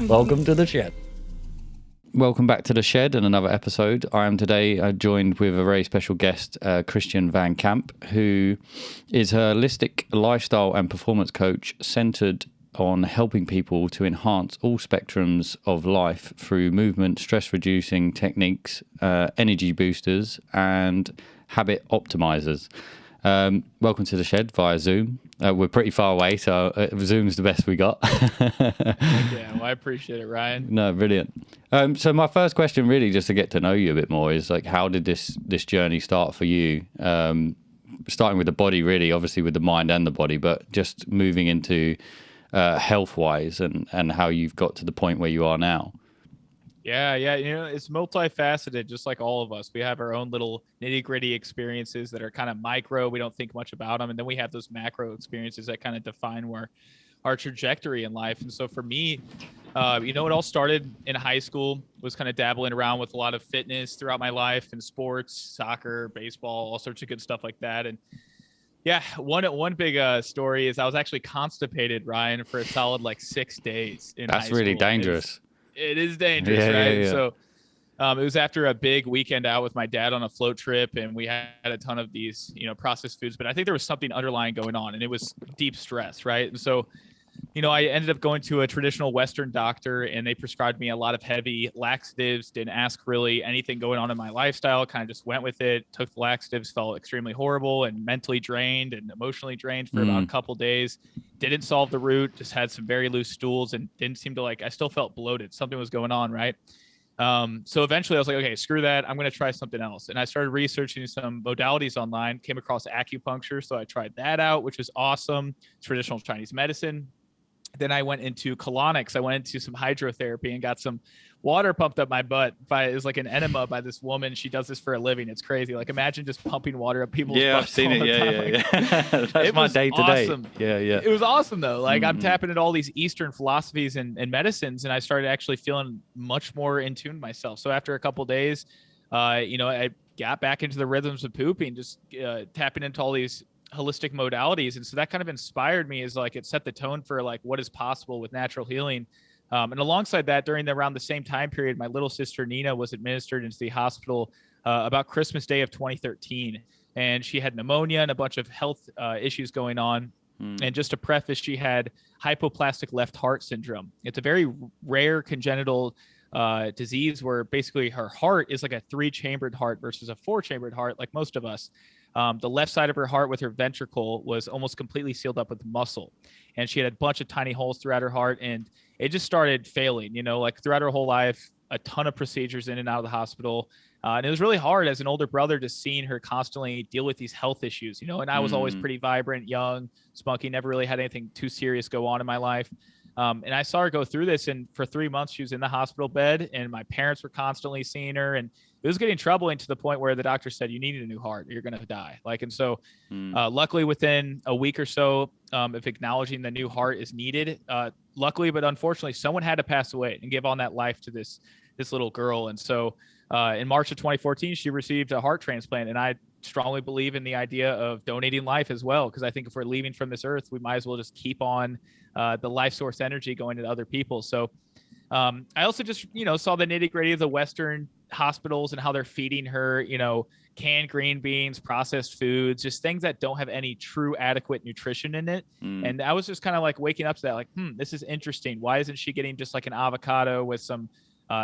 Welcome to the shed. Welcome back to the shed and another episode. I am today joined with a very special guest, Christian Van Camp, who is a holistic lifestyle and performance coach centered on helping people to enhance all spectrums of life through movement, stress reducing techniques, energy boosters, and habit optimizers. Welcome to the shed via Zoom. We're pretty far away, so Zoom's the best we got. Yeah, well, I appreciate it, Ryan. No, brilliant. So my first question, really, just to get to know you a bit more, is like, how did this journey start for you? Starting with the body, really, obviously with the mind and the body, but just moving into health-wise and how you've got to the point where you are now. Yeah, it's multifaceted, just like all of us. We have our own little nitty-gritty experiences that are kind of micro. We don't think much about them. And then we have those macro experiences that kind of define our trajectory in life. And so for me, it all started in high school, was kind of dabbling around with a lot of fitness throughout my life and sports, soccer, baseball, all sorts of good stuff like that. And yeah, one big story is I was actually constipated, Ryan, for a solid 6 days in high school. That's really dangerous. It is dangerous, Yeah, right? yeah. So it was after a big weekend out with my dad on a float trip, and we had a ton of these, processed foods. But I think there was something underlying going on, and it was deep stress, right? And so, I ended up going to a traditional Western doctor, and they prescribed me a lot of heavy laxatives. Didn't ask really anything going on in my lifestyle. Kind of just went with it. Took the laxatives, felt extremely horrible and mentally drained and emotionally drained for about a couple days. Didn't solve the root. Just had some very loose stools and didn't seem to I still felt bloated. Something was going on, right? So eventually I was like, okay, screw that. I'm going to try something else. And I started researching some modalities online, came across acupuncture. So I tried that out, which was awesome. Traditional Chinese medicine. Then I went into colonics. I went into some hydrotherapy and got some water pumped up my butt it was like an enema by this woman. She does this for a living. It's crazy. Imagine just pumping water up people's butts. Yeah, I've seen it. Yeah. That's my day to day. Yeah. It was awesome though. I'm tapping into all these Eastern philosophies and medicines, and I started actually feeling much more in tune with myself. So after a couple of days, I got back into the rhythms of pooping, just tapping into all these holistic modalities. And so that kind of inspired me, as it set the tone for what is possible with natural healing. And alongside that, around the same time period, my little sister Nina was administered into the hospital about Christmas Day of 2013. And she had pneumonia and a bunch of health issues going on. And just to preface, she had hypoplastic left heart syndrome. It's a very rare congenital disease where basically her heart is like a 3-chambered heart versus a 4-chambered heart, like most of us. The left side of her heart with her ventricle was almost completely sealed up with muscle. And she had a bunch of tiny holes throughout her heart, and it just started failing, throughout her whole life, a ton of procedures in and out of the hospital. And it was really hard as an older brother, just seeing her constantly deal with these health issues, and I was always pretty vibrant, young, spunky, never really had anything too serious go on in my life. And I saw her go through this, and for 3 months she was in the hospital bed, and my parents were constantly seeing her, and it was getting troubling to the point where the doctor said, you need a new heart or you're going to die. Luckily within a week or so of acknowledging the new heart is needed, luckily, but unfortunately, someone had to pass away and give on that life to this little girl. And so in March of 2014, she received a heart transplant, and I strongly believe in the idea of donating life as well, because I think if we're leaving from this earth, we might as well just keep on the life source energy going to other people. So I also just saw the nitty gritty of the Western hospitals and how they're feeding her canned green beans, processed foods, just things that don't have any true adequate nutrition in it. And I was just kind of waking up to that, this is interesting. Why isn't she getting just an avocado with some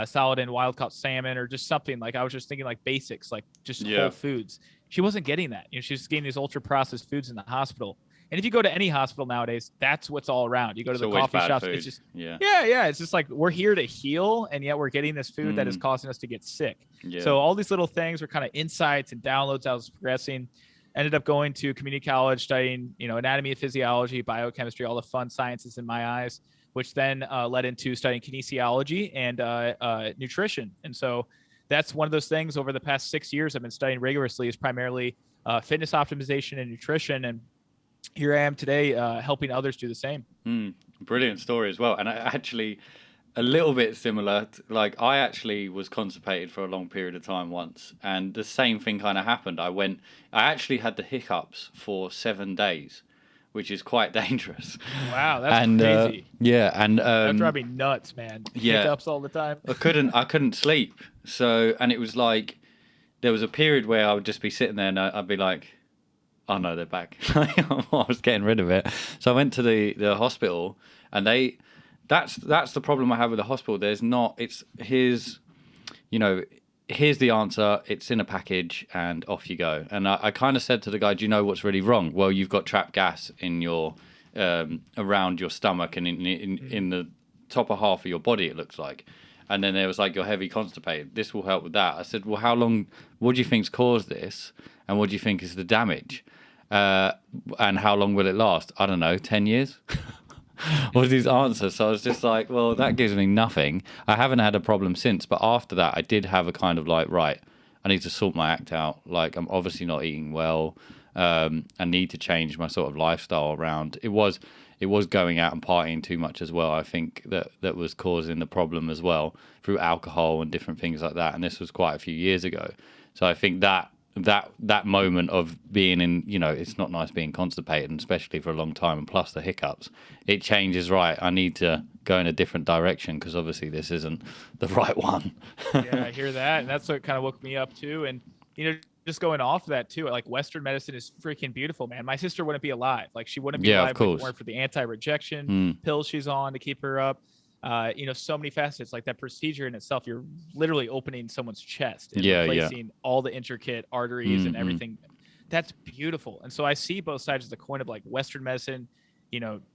solid and wild caught salmon or just something? I was just thinking basics, just whole foods. She wasn't getting that. She's getting these ultra processed foods in the hospital. And if you go to any hospital nowadays, that's what's all around. You go to the coffee shops. Food. It's just, yeah. It's just we're here to heal, and yet we're getting this food that is causing us to get sick. Yeah. So all these little things were kind of insights and downloads I was progressing. Ended up going to community college, studying, anatomy and physiology, biochemistry, all the fun sciences in my eyes, which then led into studying kinesiology and nutrition. And so that's one of those things over the past 6 years I've been studying rigorously, is primarily fitness optimization and nutrition. And here I am today helping others do the same. Brilliant story as well. And I actually, a little bit similar, I actually was constipated for a long period of time once, and the same thing kind of happened. I actually had the hiccups for 7 days, which is quite dangerous. Wow, that's And crazy. yeah, and That would drive me nuts, man. yeah, Hiccups all the time. I couldn't sleep. So, and it was like there was a period where I would just be sitting there and I'd be like, oh no, they're back. I was getting rid of it. So I went to the hospital, and that's the problem I have with the hospital. There's not, it's here's, you know, here's the answer. It's in a package, and off you go. And I kind of said to the guy, do you know what's really wrong? Well, you've got trapped gas in your around your stomach and in the top of half of your body, it looks like. And then there was like, you're heavy constipated. This will help with that. I said, well, how long? What do you think's caused this? And what do you think is the damage? And how long will it last? I don't know, 10 years? Was his answer. So I was just like, well, that gives me nothing. I haven't had a problem since, but after that, I did have a kind of like, right, I need to sort my act out. Like, I'm obviously not eating well. I need to change my sort of lifestyle around. It was going out and partying too much as well. I think that was causing the problem as well through alcohol and different things like that. And this was quite a few years ago. So I think that moment of being in, you know, it's not nice being constipated, and especially for a long time, and plus the hiccups, it changes. Right, I need to go in a different direction because obviously this isn't the right one. Yeah, I hear that, and that's what kind of woke me up too. And just going off of that too, like Western medicine is freaking beautiful, man. My sister wouldn't be alive. Like she wouldn't be alive if it weren't for the anti-rejection pills she's on to keep her up. So many facets. Like that procedure in itself, you're literally opening someone's chest and replacing all the intricate arteries and everything. That's beautiful. And so I see both sides of the coin of like Western medicine,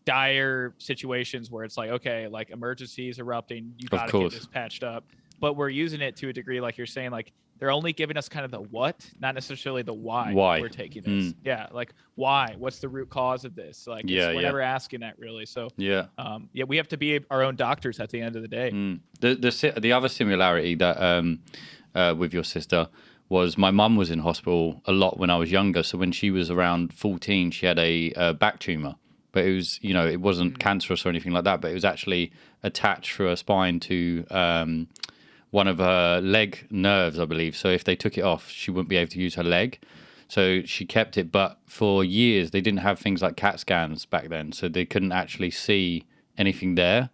dire situations where it's like, okay, like emergencies erupting, you got to get this patched up. But we're using it to a degree, like you're saying, like they're only giving us kind of the what, not necessarily the why we're taking this. Yeah, like why? What's the root cause of this? Like we're never asking that really. So we have to be our own doctors at the end of the day. The other similarity that with your sister was my mum was in hospital a lot when I was younger. So when she was around 14, she had a back tumor. But it was, it wasn't cancerous or anything like that, but it was actually attached through her spine to one of her leg nerves, I believe. So if they took it off, she wouldn't be able to use her leg. So she kept it. But for years, they didn't have things like CAT scans back then. So they couldn't actually see anything there.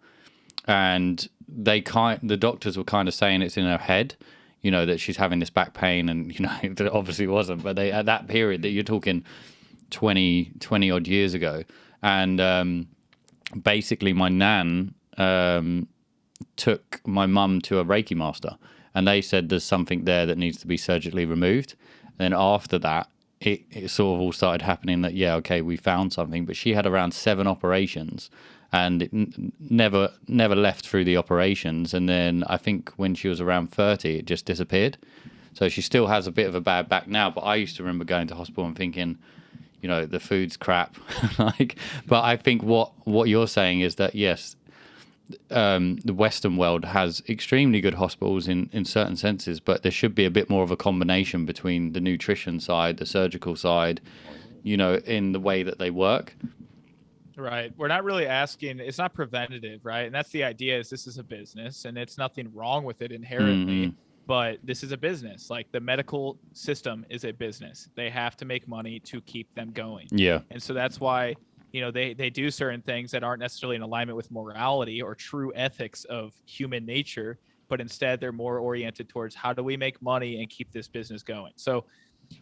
And the doctors were kind of saying it's in her head, that she's having this back pain. And, it obviously wasn't. But at that period that you're talking 20 odd years ago. And basically my nan took my mum to a Reiki master, and they said there's something there that needs to be surgically removed. And then after that, it sort of all started happening that, we found something. But she had around 7 operations, and it never left through the operations. And then I think when she was around 30, it just disappeared. So she still has a bit of a bad back now. But I used to remember going to hospital and thinking, the food's crap. But I think what you're saying is that, yes, the Western world has extremely good hospitals in certain senses, but there should be a bit more of a combination between the nutrition side, the surgical side, in the way that they work. Right. We're not really asking, it's not preventative, right? And that's the idea, is this is a business and it's nothing wrong with it inherently. But this is a business. Like the medical system is a business. They have to make money to keep them going. Yeah. And so that's why, they do certain things that aren't necessarily in alignment with morality or true ethics of human nature, but instead they're more oriented towards how do we make money and keep this business going. So,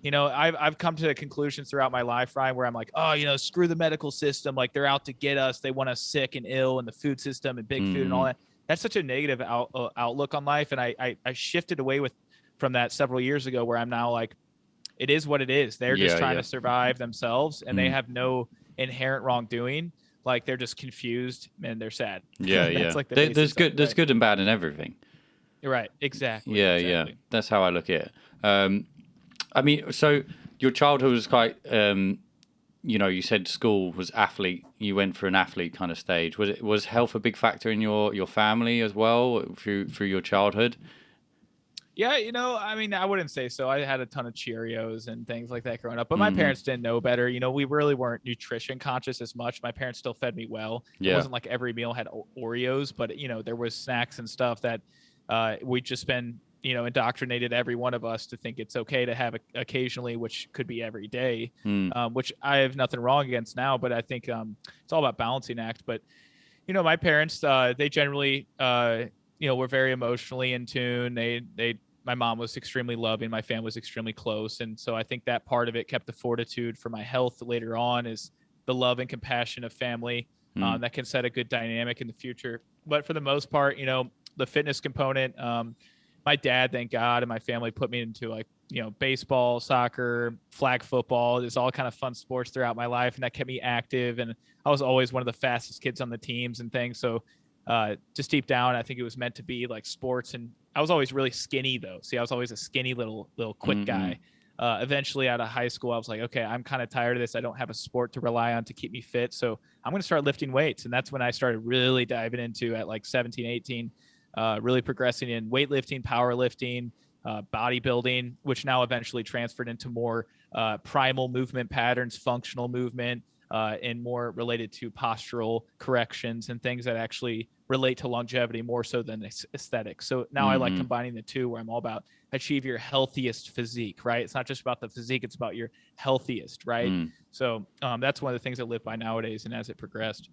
I've come to conclusions throughout my life, Ryan, where I'm like, oh, screw the medical system. Like they're out to get us. They want us sick and ill, and the food system and big food and all that. That's such a negative outlook on life. And I shifted away from that several years ago, where I'm now like, it is what it is. They're just trying to survive themselves, and they have no inherent wrongdoing. Like they're just confused and they're sad. That's like there's good and bad in everything. Right. Exactly. Yeah. That's how I look at it. I mean, so your childhood was quite, you said school was athlete. You went for an athlete kind of stage. Was health a big factor in your family as well through your childhood? Yeah, I mean, I wouldn't say so. I had a ton of Cheerios and things like that growing up, but my parents didn't know better. We really weren't nutrition conscious as much. My parents still fed me well. It wasn't like every meal had Oreos, but there was snacks and stuff that we'd just spend indoctrinated every one of us to think it's okay to have occasionally, which could be every day, which I have nothing wrong against now. But I think it's all about balancing act. But my parents, they generally, were very emotionally in tune. My mom was extremely loving. My family was extremely close. And so I think that part of it kept the fortitude for my health later on, is the love and compassion of family that can set a good dynamic in the future. But for the most part, the fitness component, my dad, thank God, and my family put me into like, baseball, soccer, flag football. There's all kind of fun sports throughout my life. And that kept me active. And I was always one of the fastest kids on the teams and things. So just deep down, I think it was meant to be like sports. And I was always really skinny though. See, I was always a skinny little quick guy. Eventually out of high school, I was like, okay, I'm kind of tired of this. I don't have a sport to rely on to keep me fit. So I'm going to start lifting weights. And that's when I started really diving into at like 17, 18, really progressing in weightlifting, powerlifting, bodybuilding, which now eventually transferred into more primal movement patterns, functional movement, and more related to postural corrections and things that actually relate to longevity more so than aesthetics. So now I like combining the two, where I'm all about achieve your healthiest physique, right? It's not just about the physique, it's about your healthiest, right? So that's one of the things I live by nowadays, and as it progressed.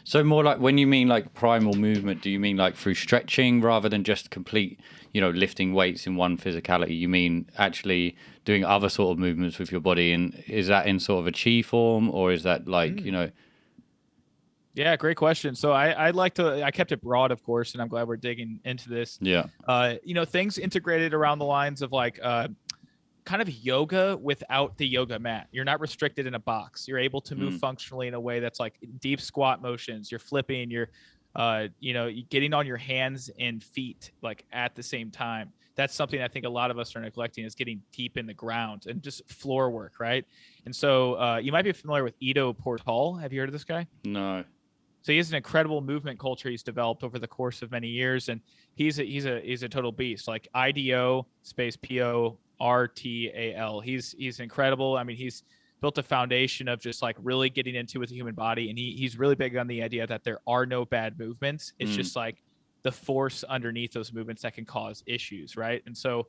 So more like, when you mean like primal movement, do you mean like through stretching rather than just complete, lifting weights in one physicality? You mean actually doing other sort of movements with your body? And is that in sort of a chi form, or is that like, Yeah, great question. So I kept it broad, of course, and I'm glad we're digging into this. Yeah. Things integrated around the lines of like kind of yoga without the yoga mat. You're not restricted in a box. You're able to move functionally in a way that's like deep squat motions. You're flipping, you're getting on your hands and feet like at the same time. That's something I think a lot of us are neglecting, is getting deep in the ground and just floor work, right? And so you might be familiar with Ido Portal. Have you heard of this guy? No. So he has an incredible movement culture he's developed over the course of many years, and he's a total beast. Like IDO space PORTAL. He's incredible. I mean, he's built a foundation of just like really getting into with the human body, and he's really big on the idea that there are no bad movements. It's just like the force underneath those movements that can cause issues, right? And so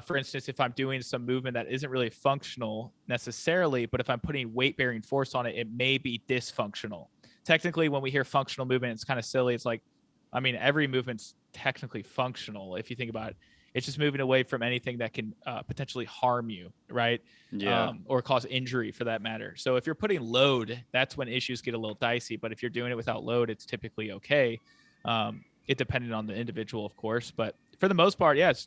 for instance, if I'm doing some movement that isn't really functional necessarily, but if I'm putting weight bearing force on it, it may be dysfunctional. Technically, when we hear functional movement, it's kind of silly. It's like, I mean, every movement's technically functional if you think about it. It's just moving away from anything that can potentially harm you, right? Yeah. Or cause injury for that matter. So if you're putting load, that's when issues get a little dicey. But if you're doing it without load, it's typically okay. It depended on the individual, of course. But for the most part, yes,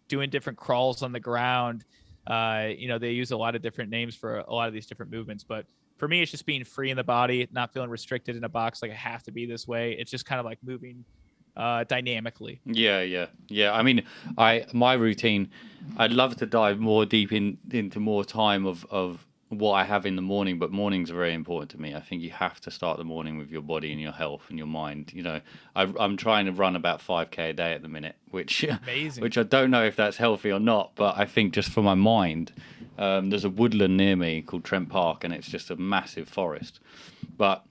doing different crawls on the ground. They use a lot of different names for a lot of these different movements. But for me, it's just being free in the body, not feeling restricted in a box like I have to be this way. It's just kind of like moving dynamically. Yeah. I mean, my routine, I'd love to dive more deep into more time of what I have in the morning, but mornings are very important to me. I think you have to start the morning with your body and your health and your mind. I'm trying to run about 5K a day at the minute, which Amazing. which I don't know if that's healthy or not, but I think just for my mind, there's a woodland near me called Trent Park, and it's just a massive forest. But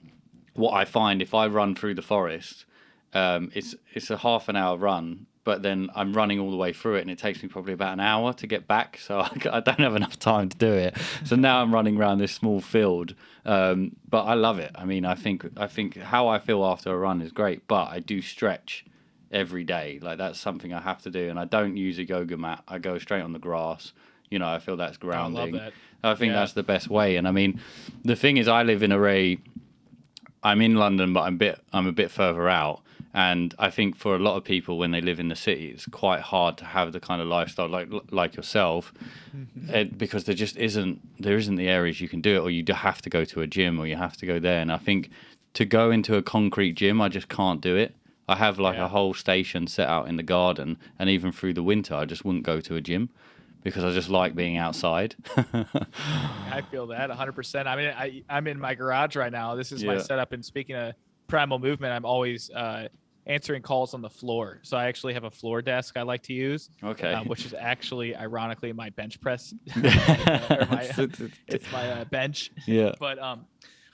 what I find, if I run through the forest, it's a half an hour run, but then I'm running all the way through it, and it takes me probably about an hour to get back. So I don't have enough time to do it. So now I'm running around this small field, but I love it. I mean, I think how I feel after a run is great, but I do stretch every day. Like, that's something I have to do, and I don't use a yoga mat. I go straight on the grass. I feel that's grounding. I love that. I think that's the best way. And I mean, the thing is, I'm in London, but I'm a bit further out. And I think for a lot of people, when they live in the city, it's quite hard to have the kind of lifestyle like yourself, because there isn't the areas you can do it, or you have to go to a gym, or you have to go there. And I think to go into a concrete gym, I just can't do it. I have a whole station set out in the garden, and even through the winter, I just wouldn't go to a gym because I just like being outside. I feel that 100%. I mean, I'm in my garage right now. This is my setup. And speaking of primal movement, I'm always answering calls on the floor. So I actually have a floor desk I like to use, which is actually, ironically, my bench press. It's my bench. Yeah. But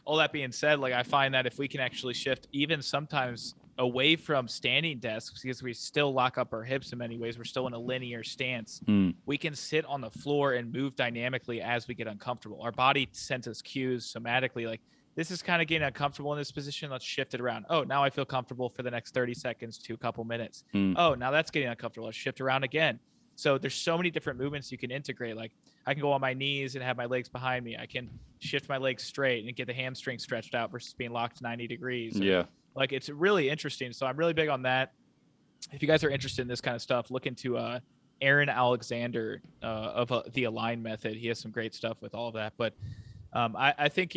all that being said, like, I find that if we can actually shift even sometimes away from standing desks, because we still lock up our hips in many ways. We're still in a linear stance. We can sit on the floor and move dynamically as we get uncomfortable. Our body sends us cues somatically, like, this is kind of getting uncomfortable in this position. Let's shift it around. Oh, now I feel comfortable for the next 30 seconds to a couple minutes. Oh, now that's getting uncomfortable. Let's shift around again. So there's so many different movements you can integrate. Like, I can go on my knees and have my legs behind me. I can shift my legs straight and get the hamstring stretched out versus being locked 90 degrees. Yeah. Like, it's really interesting. So I'm really big on that. If you guys are interested in this kind of stuff, look into Aaron Alexander of the Align Method. He has some great stuff with all of that. But I think,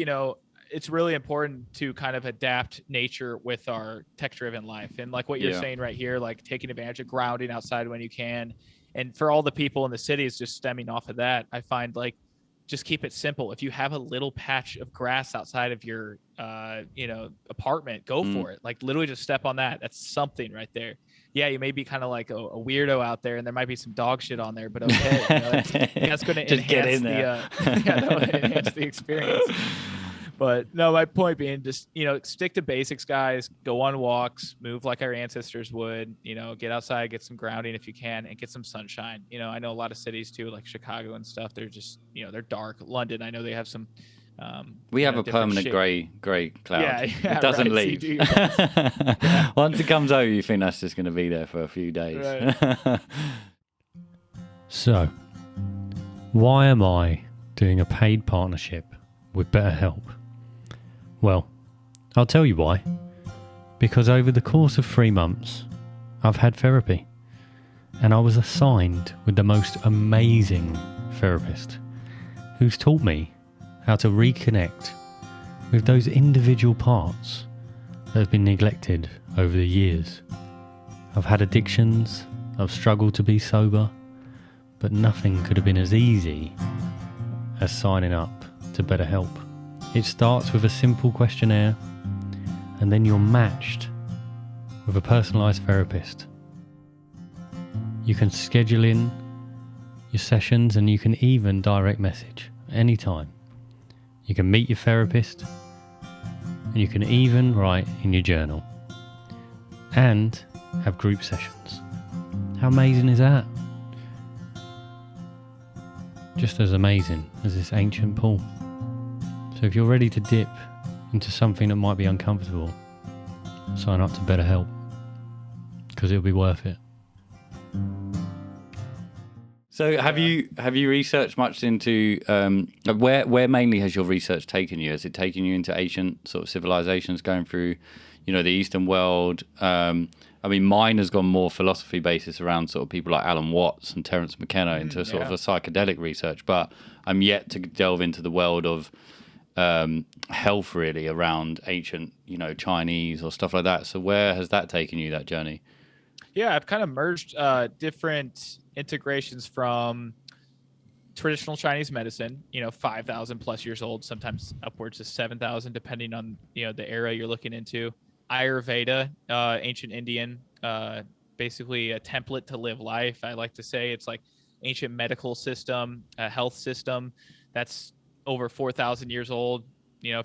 it's really important to kind of adapt nature with our tech-driven life. And like what you're saying right here, like taking advantage of grounding outside when you can. And for all the people in the cities, just stemming off of that, I find, like, just keep it simple. If you have a little patch of grass outside of your, apartment, go for it. Like, literally just step on that. That's something right there. Yeah, you may be kind of like a weirdo out there, and there might be some dog shit on there, but okay, that's going to enhance enhance the experience. But no, my point being, just, stick to basics, guys. Go on walks, move like our ancestors would, get outside, get some grounding if you can, and get some sunshine. I know a lot of cities too, like Chicago and stuff, they're just, they're dark. London, I know they have some, we have a permanent grey cloud. Yeah, it doesn't leave. Once it comes over, you think that's just going to be there for a few days. Right. So, why am I doing a paid partnership with BetterHelp? Well, I'll tell you why. Because over the course of 3 months, I've had therapy. And I was assigned with the most amazing therapist who's taught me how to reconnect with those individual parts that have been neglected over the years. I've had addictions, I've struggled to be sober, but nothing could have been as easy as signing up to BetterHelp. It starts with a simple questionnaire, and then you're matched with a personalised therapist. You can schedule in your sessions, and you can even direct message anytime. You can meet your therapist, and you can even write in your journal and have group sessions. How amazing is that? Just as amazing as this ancient pool. So if you're ready to dip into something that might be uncomfortable, sign up to BetterHelp, because it'll be worth it. So have you researched much into where mainly has your research taken you? Has it taken you into ancient sort of civilizations, going through, the Eastern world? Mine has gone more philosophy basis around sort of people like Alan Watts and Terence McKenna into sort of a psychedelic research, but I'm yet to delve into the world of health, really, around ancient, Chinese or stuff like that. So where has that taken you, that journey? Yeah, I've kind of merged different integrations from traditional Chinese medicine, 5,000 plus years old, sometimes upwards of 7,000, depending on, the era you're looking into. Ayurveda, ancient Indian, basically a template to live life. I like to say it's like ancient medical system, a health system that's over 4,000 years old,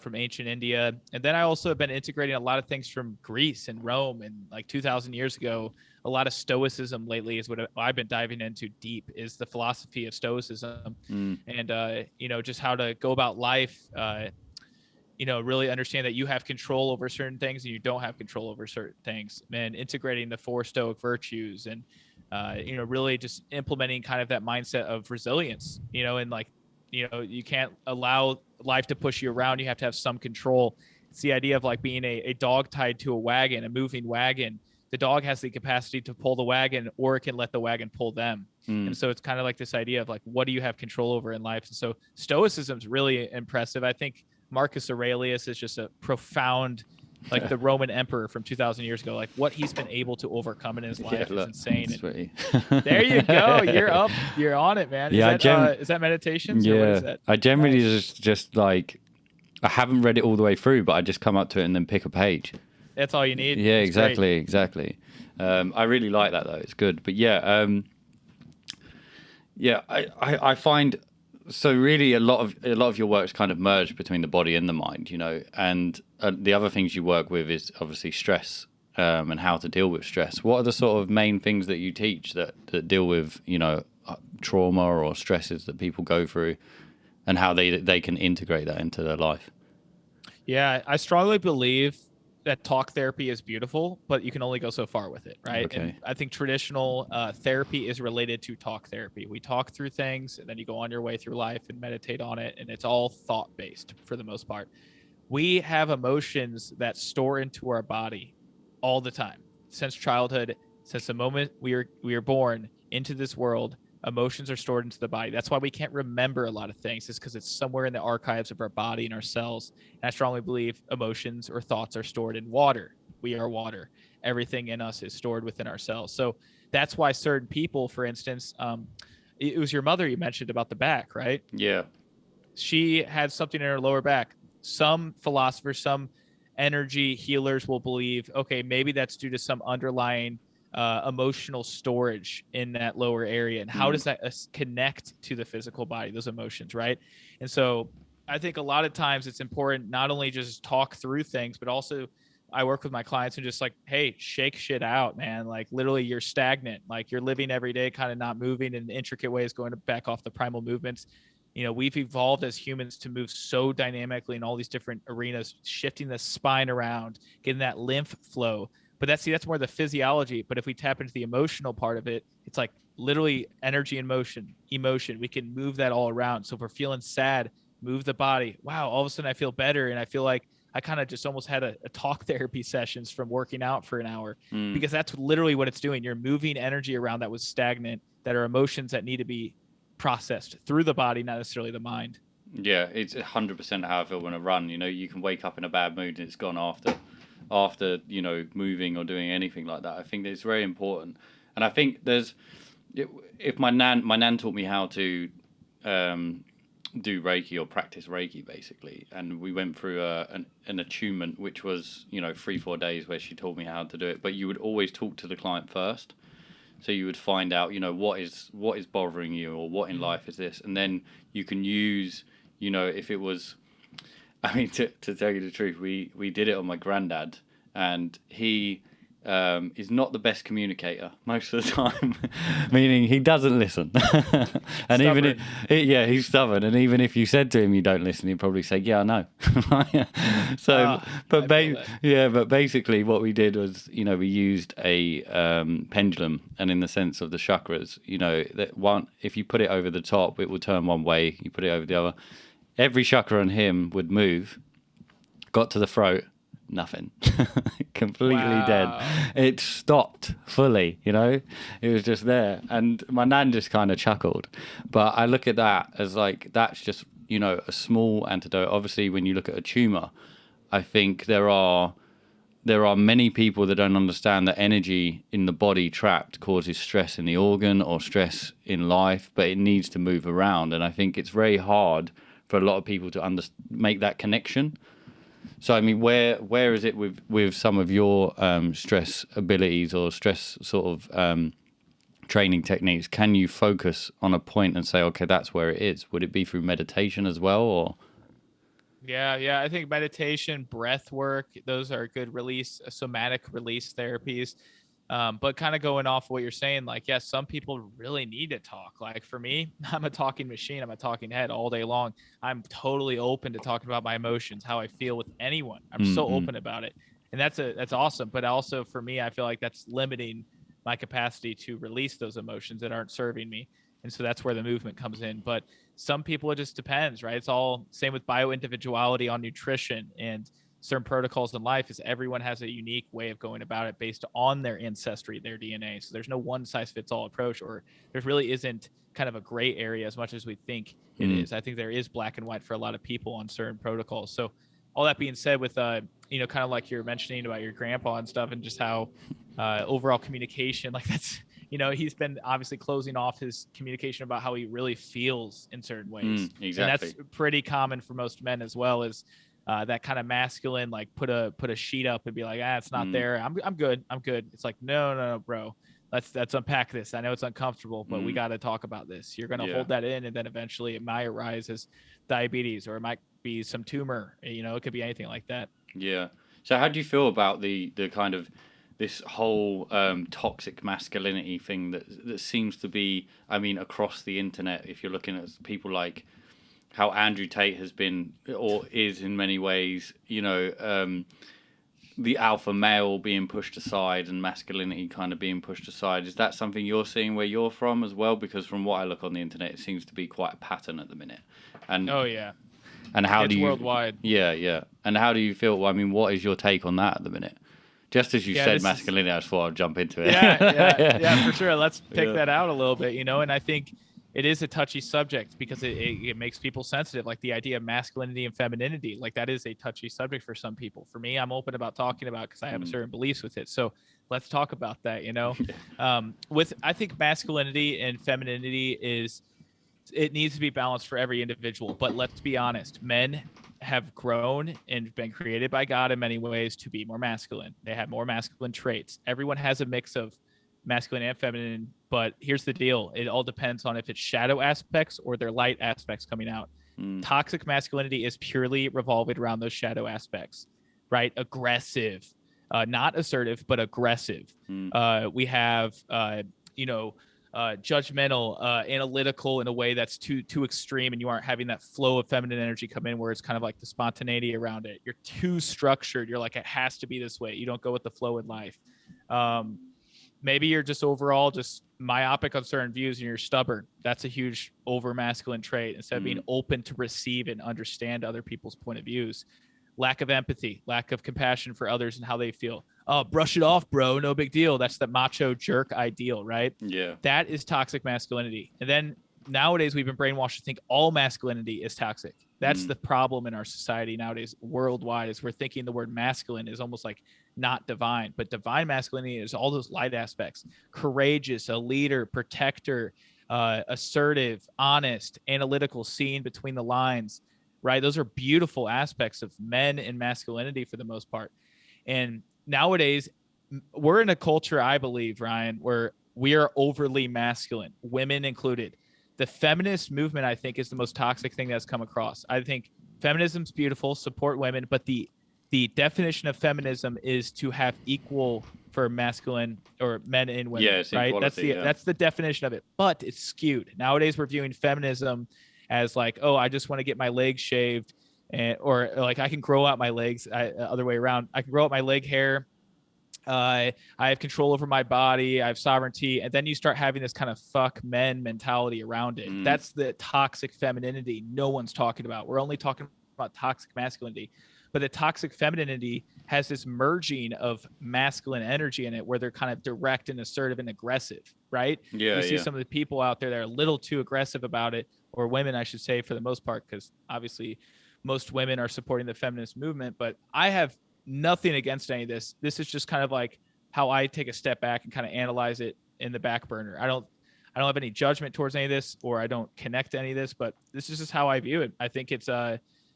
from ancient India. And then I also have been integrating a lot of things from Greece and Rome, and like 2,000 years ago. A lot of Stoicism lately is what I've been diving into deep, is the philosophy of Stoicism. And, just how to go about life, really understand that you have control over certain things and you don't have control over certain things, and integrating the 4 Stoic virtues, and, really just implementing kind of that mindset of resilience, and like, you can't allow life to push you around. You have to have some control. It's the idea of like being a dog tied to a wagon, a moving wagon. The dog has the capacity to pull the wagon, or it can let the wagon pull them. And so it's kind of like this idea of like, what do you have control over in life? And so Stoicism is really impressive. I think Marcus Aurelius is just a profound, like the Roman emperor from 2,000 years ago. Like what he's been able to overcome in his life is insane. There you go. You're up. You're on it, man. Is that meditations? Yeah. Or what is that? I generally just like, I haven't read it all the way through, but I just come up to it and then pick a page. That's all you need. Yeah, it's exactly. I really like that though. It's good. But I find, so really a lot of your work's kind of merged between the body and the mind, and the other things you work with is obviously stress and how to deal with stress. What are the sort of main things that you teach that deal with, trauma or stresses that people go through, and how they can integrate that into their life? Yeah, I strongly believe that talk therapy is beautiful, but you can only go so far with it, right? Okay. And I think traditional therapy is related to talk therapy. We talk through things, and then you go on your way through life and meditate on it, and it's all thought based for the most part. We have emotions that store into our body all the time since childhood, since the moment we are born into this world. Emotions are stored into the body. That's why we can't remember a lot of things, is because it's somewhere in the archives of our body and our cells. And I strongly believe emotions or thoughts are stored in water. We are water. Everything in us is stored within our cells. So that's why certain people, for instance, it was your mother you mentioned about the back, right? Yeah. She had something in her lower back. Some philosophers, some energy healers will believe, okay, maybe that's due to some underlying emotional storage in that lower area. And how does that connect to the physical body, those emotions, right? And so I think a lot of times it's important not only just talk through things, but also I work with my clients and just like, hey, shake shit out, man. Like literally you're stagnant. Like you're living every day, kind of not moving in intricate ways, going to back off the primal movements. We've evolved as humans to move so dynamically in all these different arenas, shifting the spine around, getting that lymph flow. But that's more the physiology. But if we tap into the emotional part of it, it's like literally energy and emotion. We can move that all around. So if we're feeling sad, move the body. Wow, all of a sudden I feel better. And I feel like I kind of just almost had a talk therapy sessions from working out for an hour, because that's literally what it's doing. You're moving energy around that was stagnant, that are emotions that need to be processed through the body, not necessarily the mind. Yeah, it's 100% how I feel when I run. You can wake up in a bad mood and it's gone after moving or doing anything like that. I think it's very important, and I think if my nan taught me how to do Reiki or practice Reiki basically, and we went through an attunement, which was 3-4 days where she taught me how to do it. But you would always talk to the client first. So you would find out, what is bothering you, or what in life is this, and then you can use, if it was, I mean, to tell you the truth, we did it on my granddad, and he is not the best communicator most of the time, meaning he doesn't listen. And Stubborn. he's stubborn, and even if you said to him you don't listen, he'd probably say, yeah, I know. So but basically what we did was, we used a pendulum, and in the sense of the chakras, that one, if you put it over the top it will turn one way, you put it over the other, every chakra on him would move. Got to the throat, nothing. Completely dead. It stopped fully, it was just there. And my nan just kind of chuckled. But I look at that as like, that's just, a small antidote. Obviously, when you look at a tumor, I think there are many people that don't understand that energy in the body trapped causes stress in the organ or stress in life, but it needs to move around. And I think it's very hard for a lot of people to make that connection. So, I mean, where is it with some of your stress abilities or stress sort of training techniques? Can you focus on a point and say, okay, that's where it is? Would it be through meditation as well, or? Yeah. I think meditation, breath work, those are good somatic release therapies. But kind of going off what you're saying, like, yes, some people really need to talk. Like for me, I'm a talking machine. I'm a talking head all day long. I'm totally open to talking about my emotions, how I feel with anyone. I'm so open about it. And that's awesome. But also for me, I feel like that's limiting my capacity to release those emotions that aren't serving me. And so that's where the movement comes in. But some people, it just depends, right? It's all same with bio-individuality on nutrition and certain protocols in life, is everyone has a unique way of going about it based on their ancestry, their DNA. So there's no one size fits all approach, or there really isn't kind of a gray area as much as we think it is. I think there is black and white for a lot of people on certain protocols. So all that being said, with kind of like you're mentioning about your grandpa and stuff, and just how overall communication, like that's, he's been obviously closing off his communication about how he really feels in certain ways. Exactly. And that's pretty common for most men as well, as that kind of masculine, like put a sheet up and be like, it's not there. I'm good. It's like, no, bro. Let's unpack this. I know it's uncomfortable, but we got to talk about this. You're going to hold that in, and then eventually it might arise as diabetes, or it might be some tumor. It could be anything like that. Yeah. So how do you feel about the kind of this whole toxic masculinity thing that seems to be, I mean, across the internet. If you're looking at people like how Andrew Tate has been or is in many ways, the alpha male being pushed aside and masculinity kind of being pushed aside. Is that something you're seeing where you're from as well? Because from what I look on the internet, it seems to be quite a pattern at the minute. And Oh yeah, and how it's do you worldwide. Yeah. And how do you feel? Well, I mean, what is your take on that at the minute? Just as you said masculinity, I just thought I'd jump into it. Yeah, for sure. Let's pick that out a little bit, and I think it is a touchy subject because it makes people sensitive. Like the idea of masculinity and femininity, like that is a touchy subject for some people. For me, I'm open about talking about because I have certain beliefs with it. So let's talk about that, I think masculinity and femininity it needs to be balanced for every individual. But let's be honest, men have grown and been created by God in many ways to be more masculine. They have more masculine traits. Everyone has a mix of masculine and feminine, but here's the deal. It all depends on if it's shadow aspects or their light aspects coming out. Toxic masculinity is purely revolved around those shadow aspects, right? Aggressive, not assertive, but aggressive. We have, judgmental, analytical in a way that's too extreme, and you aren't having that flow of feminine energy come in where it's kind of like the spontaneity around it. You're too structured. You're like, it has to be this way. You don't go with the flow in life. Maybe you're just overall just myopic on certain views and you're stubborn. That's a huge over masculine trait. Instead of being open to receive and understand other people's point of views. Lack of empathy, lack of compassion for others and how they feel. Oh, brush it off, bro. No big deal. That's the macho jerk ideal, right? Yeah. That is toxic masculinity. And then nowadays we've been brainwashed to think all masculinity is toxic. That's the problem in our society nowadays worldwide, is we're thinking the word masculine is almost like not divine, but divine masculinity is all those light aspects: courageous, a leader, protector, assertive, honest, analytical, seeing between the lines, right? Those are beautiful aspects of men and masculinity for the most part. And nowadays we're in a culture, I believe, Ryan, where we are overly masculine, women included. The feminist movement, I think, is the most toxic thing that's come across. I think feminism's beautiful, support women, but the definition of feminism is to have equal for masculine or men and women, right? That's the definition of it, but it's skewed. Nowadays, we're viewing feminism as like, oh, I just want to get my legs shaved, or like I can grow out my legs. Other way around, I can grow out my leg hair. I have control over my body. I have sovereignty. And then you start having this kind of fuck men mentality around it. That's the toxic femininity no one's talking about. We're only talking about toxic masculinity. But the toxic femininity has this merging of masculine energy in it where they're kind of direct and assertive and aggressive, right? Yeah. You see some of the people out there that are a little too aggressive about it, or women, I should say, for the most part, because obviously most women are supporting the feminist movement. But I have nothing against any of this. This is just kind of like how I take a step back and kind of analyze it in the back burner. I don't have any judgment towards any of this, or I don't connect to any of this, but this is just how I view it. I think it's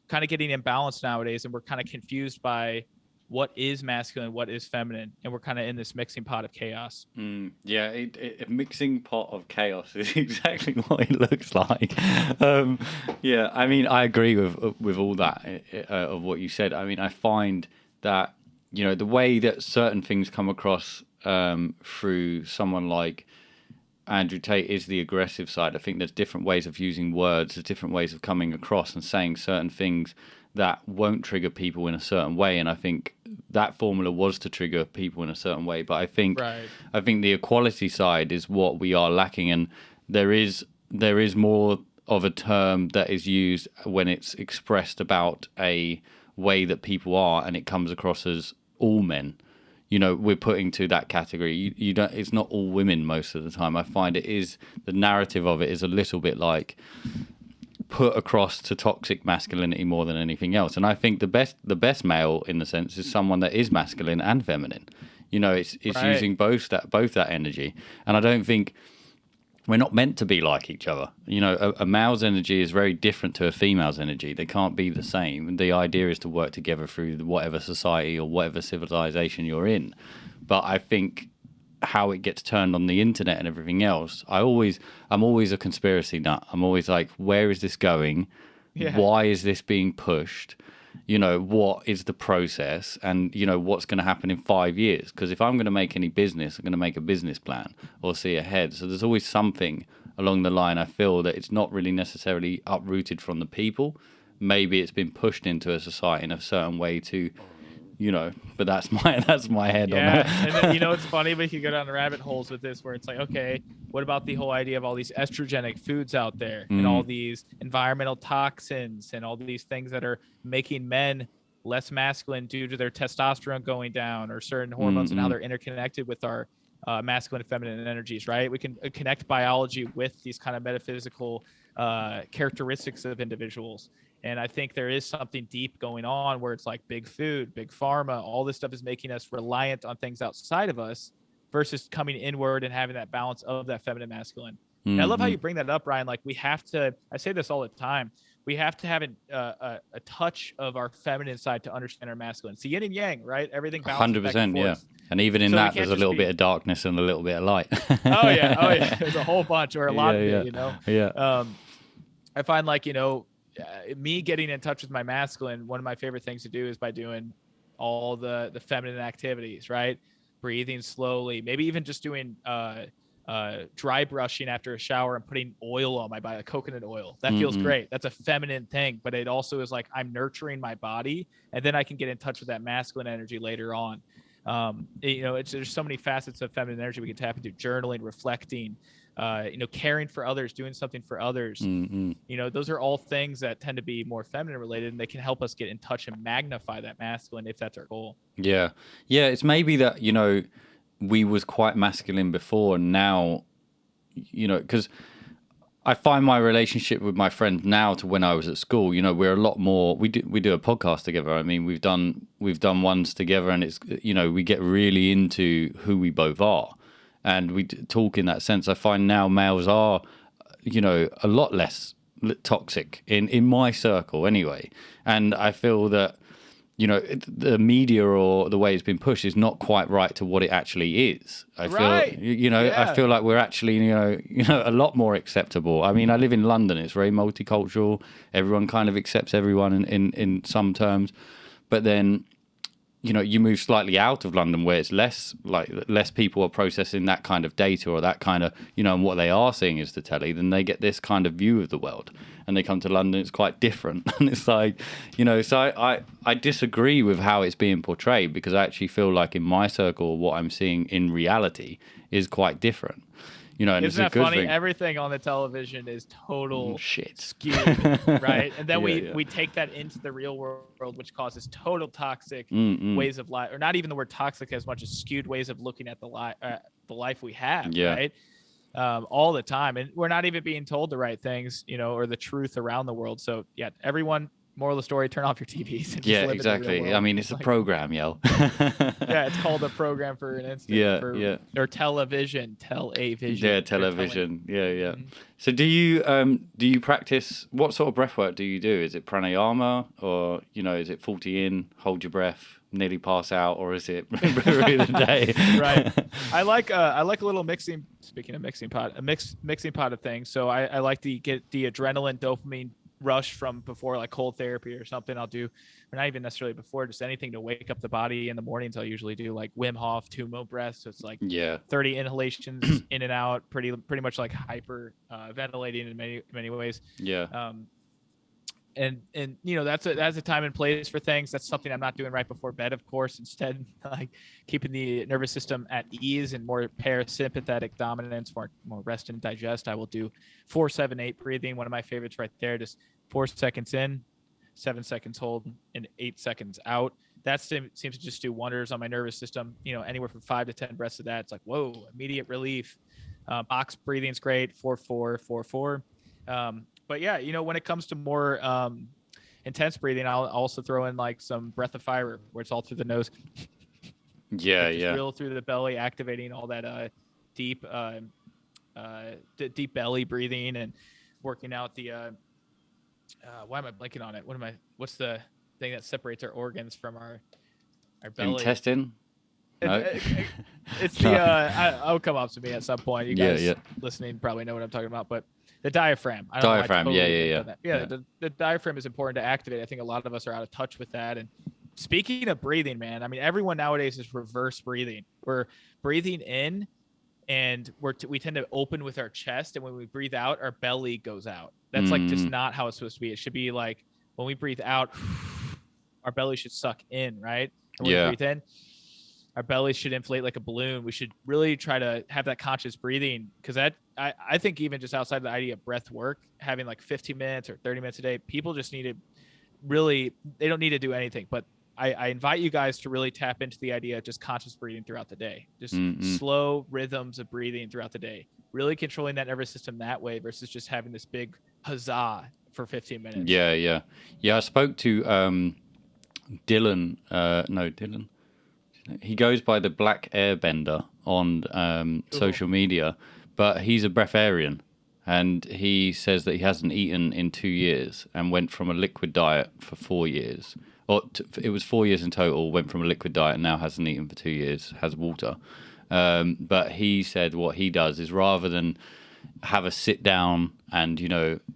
kind of getting imbalanced nowadays, and we're kind of confused by what is masculine, what is feminine, and we're kind of in this mixing pot of chaos. Yeah, a mixing pot of chaos is exactly what it looks like. Yeah, I mean, I agree with all that of what you said. I mean, I find that, the way that certain things come across through someone like Andrew Tate is the aggressive side. I think there's different ways of using words, there's different ways of coming across and saying certain things that won't trigger people in a certain way. And I think that formula was to trigger people in a certain way. But I think the equality side is what we are lacking. And there is more of a term that is used when it's expressed about a way that people are, and it comes across as all men. We're putting to that category. You don't. It's not all women most of the time. I find the narrative of it is a little bit like put across to toxic masculinity more than anything else. And I think the best male in the sense is someone that is masculine and feminine. It's using both that energy. And I don't think we're not meant to be like each other. A male's energy is very different to a female's energy. They can't be the same. The idea is to work together through whatever society or whatever civilization you're in. But I think how it gets turned on the internet and everything else, I'm always a conspiracy nut. I'm always like, where is this going? Yeah. Why is this being pushed? what is the process and, what's going to happen in 5 years. Because if I'm going to make any business, I'm going to make a business plan or see ahead. So there's always something along the line. I feel that it's not really necessarily uprooted from the people. Maybe it's been pushed into a society in a certain way to, but that's my head on it. And then, it's funny, we could go down the rabbit holes with this where it's like, okay, what about the whole idea of all these estrogenic foods out there and all these environmental toxins and all these things that are making men less masculine due to their testosterone going down or certain hormones and how they're interconnected with our masculine and feminine energies, right? We can connect biology with these kind of metaphysical characteristics of individuals. And I think there is something deep going on where it's like big food, big pharma, all this stuff is making us reliant on things outside of us versus coming inward and having that balance of that feminine masculine. And I love how you bring that up, Ryan. Like we have to, I say this all the time, we have to have a touch of our feminine side to understand our masculine. It's yin and yang, right? Everything balances 100%, back and forth. yeah. And even in that, there's a little bit of darkness and a little bit of light. Oh yeah. There's a whole bunch or a lot of it, Yeah. I find like, me getting in touch with my masculine, one of my favorite things to do is by doing all the feminine activities, right? Breathing slowly, maybe even just doing dry brushing after a shower and putting oil on my body, like coconut oil. That feels great. That's a feminine thing, but it also is like I'm nurturing my body, and then I can get in touch with that masculine energy later on. There's so many facets of feminine energy we can tap into: journaling, reflecting, caring for others, doing something for others. Those are all things that tend to be more feminine related, and they can help us get in touch and magnify that masculine if that's our goal. Yeah. It's maybe that, we was quite masculine before, and now, because I find my relationship with my friends now to when I was at school, we're a lot more, we do a podcast together. I mean, we've done ones together, and it's, we get really into who we both are. And we talk in that sense. I find now males are, a lot less toxic in my circle anyway. And I feel that, the media or the way it's been pushed is not quite right to what it actually is. I feel, I feel like we're actually, a lot more acceptable. I mean, I live in London. It's very multicultural. Everyone kind of accepts everyone in some terms. But then, you move slightly out of London where it's less people are processing that kind of data or that kind of, and what they are seeing is the telly, then they get this kind of view of the world. And they come to London, it's quite different. And it's like, so I disagree with how it's being portrayed, because I actually feel like in my circle, what I'm seeing in reality is quite different. And Isn't it's a that good funny? thing. Everything on the television is total shit skewed, right? And then we take that into the real world, which causes total toxic ways of life, or not even the word toxic as much as skewed ways of looking at the life we have, right? All the time. And we're not even being told the right things, or the truth around the world. So yeah, everyone, moral of the story, turn off your TVs. And just live exactly. in the real world. I mean, it's a program, yo. Yeah, it's called a program for an instant. Or television, television. Yeah, television. Yeah. So do you practice, what sort of breath work do you do? Is it pranayama, or, is it 40 in, hold your breath, nearly pass out, or is it through the day? Right. I like a little mixing, speaking of mixing pot, mixing pot of things. So I like to get the adrenaline, dopamine rush from before, like cold therapy or something. I'll do, or not even necessarily before, just anything to wake up the body in the mornings. I'll usually do like Wim Hof 2 breaths. So it's like 30 inhalations in and out, pretty much like hyper ventilating in many ways. And that's a time and place for things. That's something I'm not doing right before bed, of course. Instead, like keeping the nervous system at ease and more parasympathetic dominance, more rest and digest. I will do 4-7-8 breathing. One of my favorites right there. Just 4 seconds in, 7 seconds hold, and 8 seconds out. That seems to just do wonders on my nervous system. Anywhere from 5 to 10 breaths of that. It's like, whoa, immediate relief. Box breathing is great. 4-4, 4-4. But yeah, when it comes to more intense breathing, I'll also throw in like some breath of fire, where it's all through the nose. Real through the belly, activating all that deep belly breathing, and working out the why am I blanking on it? What's the thing that separates our organs from our belly? Intestine? No. It's the I'll come up to me at some point. You guys listening probably know what I'm talking about, but the diaphragm. I don't know, I totally the diaphragm is important to activate. I think a lot of us are out of touch with that. And speaking of breathing, man, I mean, everyone nowadays is reverse breathing. We're breathing in, and we tend to open with our chest, and when we breathe out, our belly goes out. That's like just not how it's supposed to be. It should be like when we breathe out, our belly should suck in, right? And when we breathe in, our belly should inflate like a balloon. We should really try to have that conscious breathing, because I think even just outside of the idea of breath work, having like 15 minutes or 30 minutes a day, people just need to really, they don't need to do anything. But I invite you guys to really tap into the idea of just conscious breathing throughout the day, just slow rhythms of breathing throughout the day, really controlling that nervous system that way versus just having this big huzzah for 15 minutes. Yeah. I spoke to Dylan. He goes by the Black Airbender on social media, but he's a breatharian, and he says that he hasn't eaten in 2 years and went from a liquid diet for 4 years. It was 4 years in total, went from a liquid diet and now hasn't eaten for 2 years, has water. But he said what he does is, rather than have a sit down and,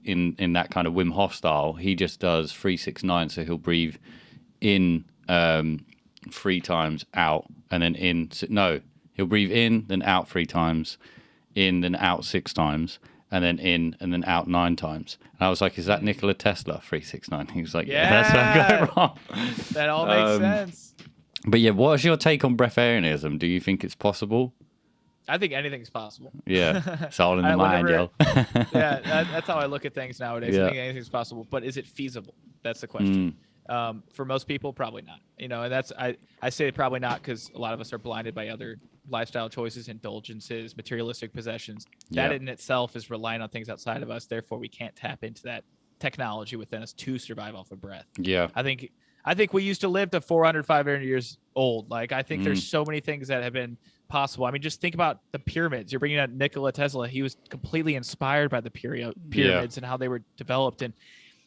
in that kind of Wim Hof style, he just does 3-6-9. So he'll breathe in 3 times, out, and then in. No, he'll breathe in, then out 3 times, in, then out 6 times, and then in, and then out 9 times. And I was like, is that Nikola Tesla 3-6-9? He was like, yeah, that's where I got it wrong. That all makes sense. But yeah, what's your take on breatharianism? Do you think it's possible? I think anything's possible. Yeah, it's all in the mind, yo. That's how I look at things nowadays. I think anything's possible, but is it feasible? That's the question. For most people, probably not. And that's I say probably not because a lot of us are blinded by other lifestyle choices, indulgences, materialistic possessions. That in itself is relying on things outside of us. Therefore, we can't tap into that technology within us to survive off of breath. Yeah, I think we used to live to 400, 500 years old. Like, I think there's so many things that have been possible. I mean, just think about the pyramids. You're bringing up Nikola Tesla. He was completely inspired by the pyramids and how they were developed. And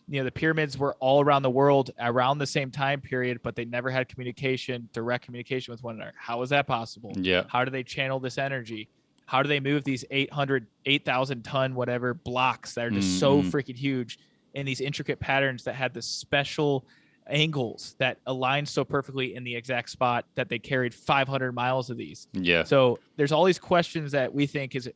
the pyramids were all around the world around the same time period, but they never had direct communication with one another. How is that possible? Yeah. How do they channel this energy? How do they move these 8,000 ton, whatever blocks that are just so freaking huge in these intricate patterns that had the special angles that aligned so perfectly in the exact spot that they carried 500 miles of these. Yeah. So there's all these questions that we think is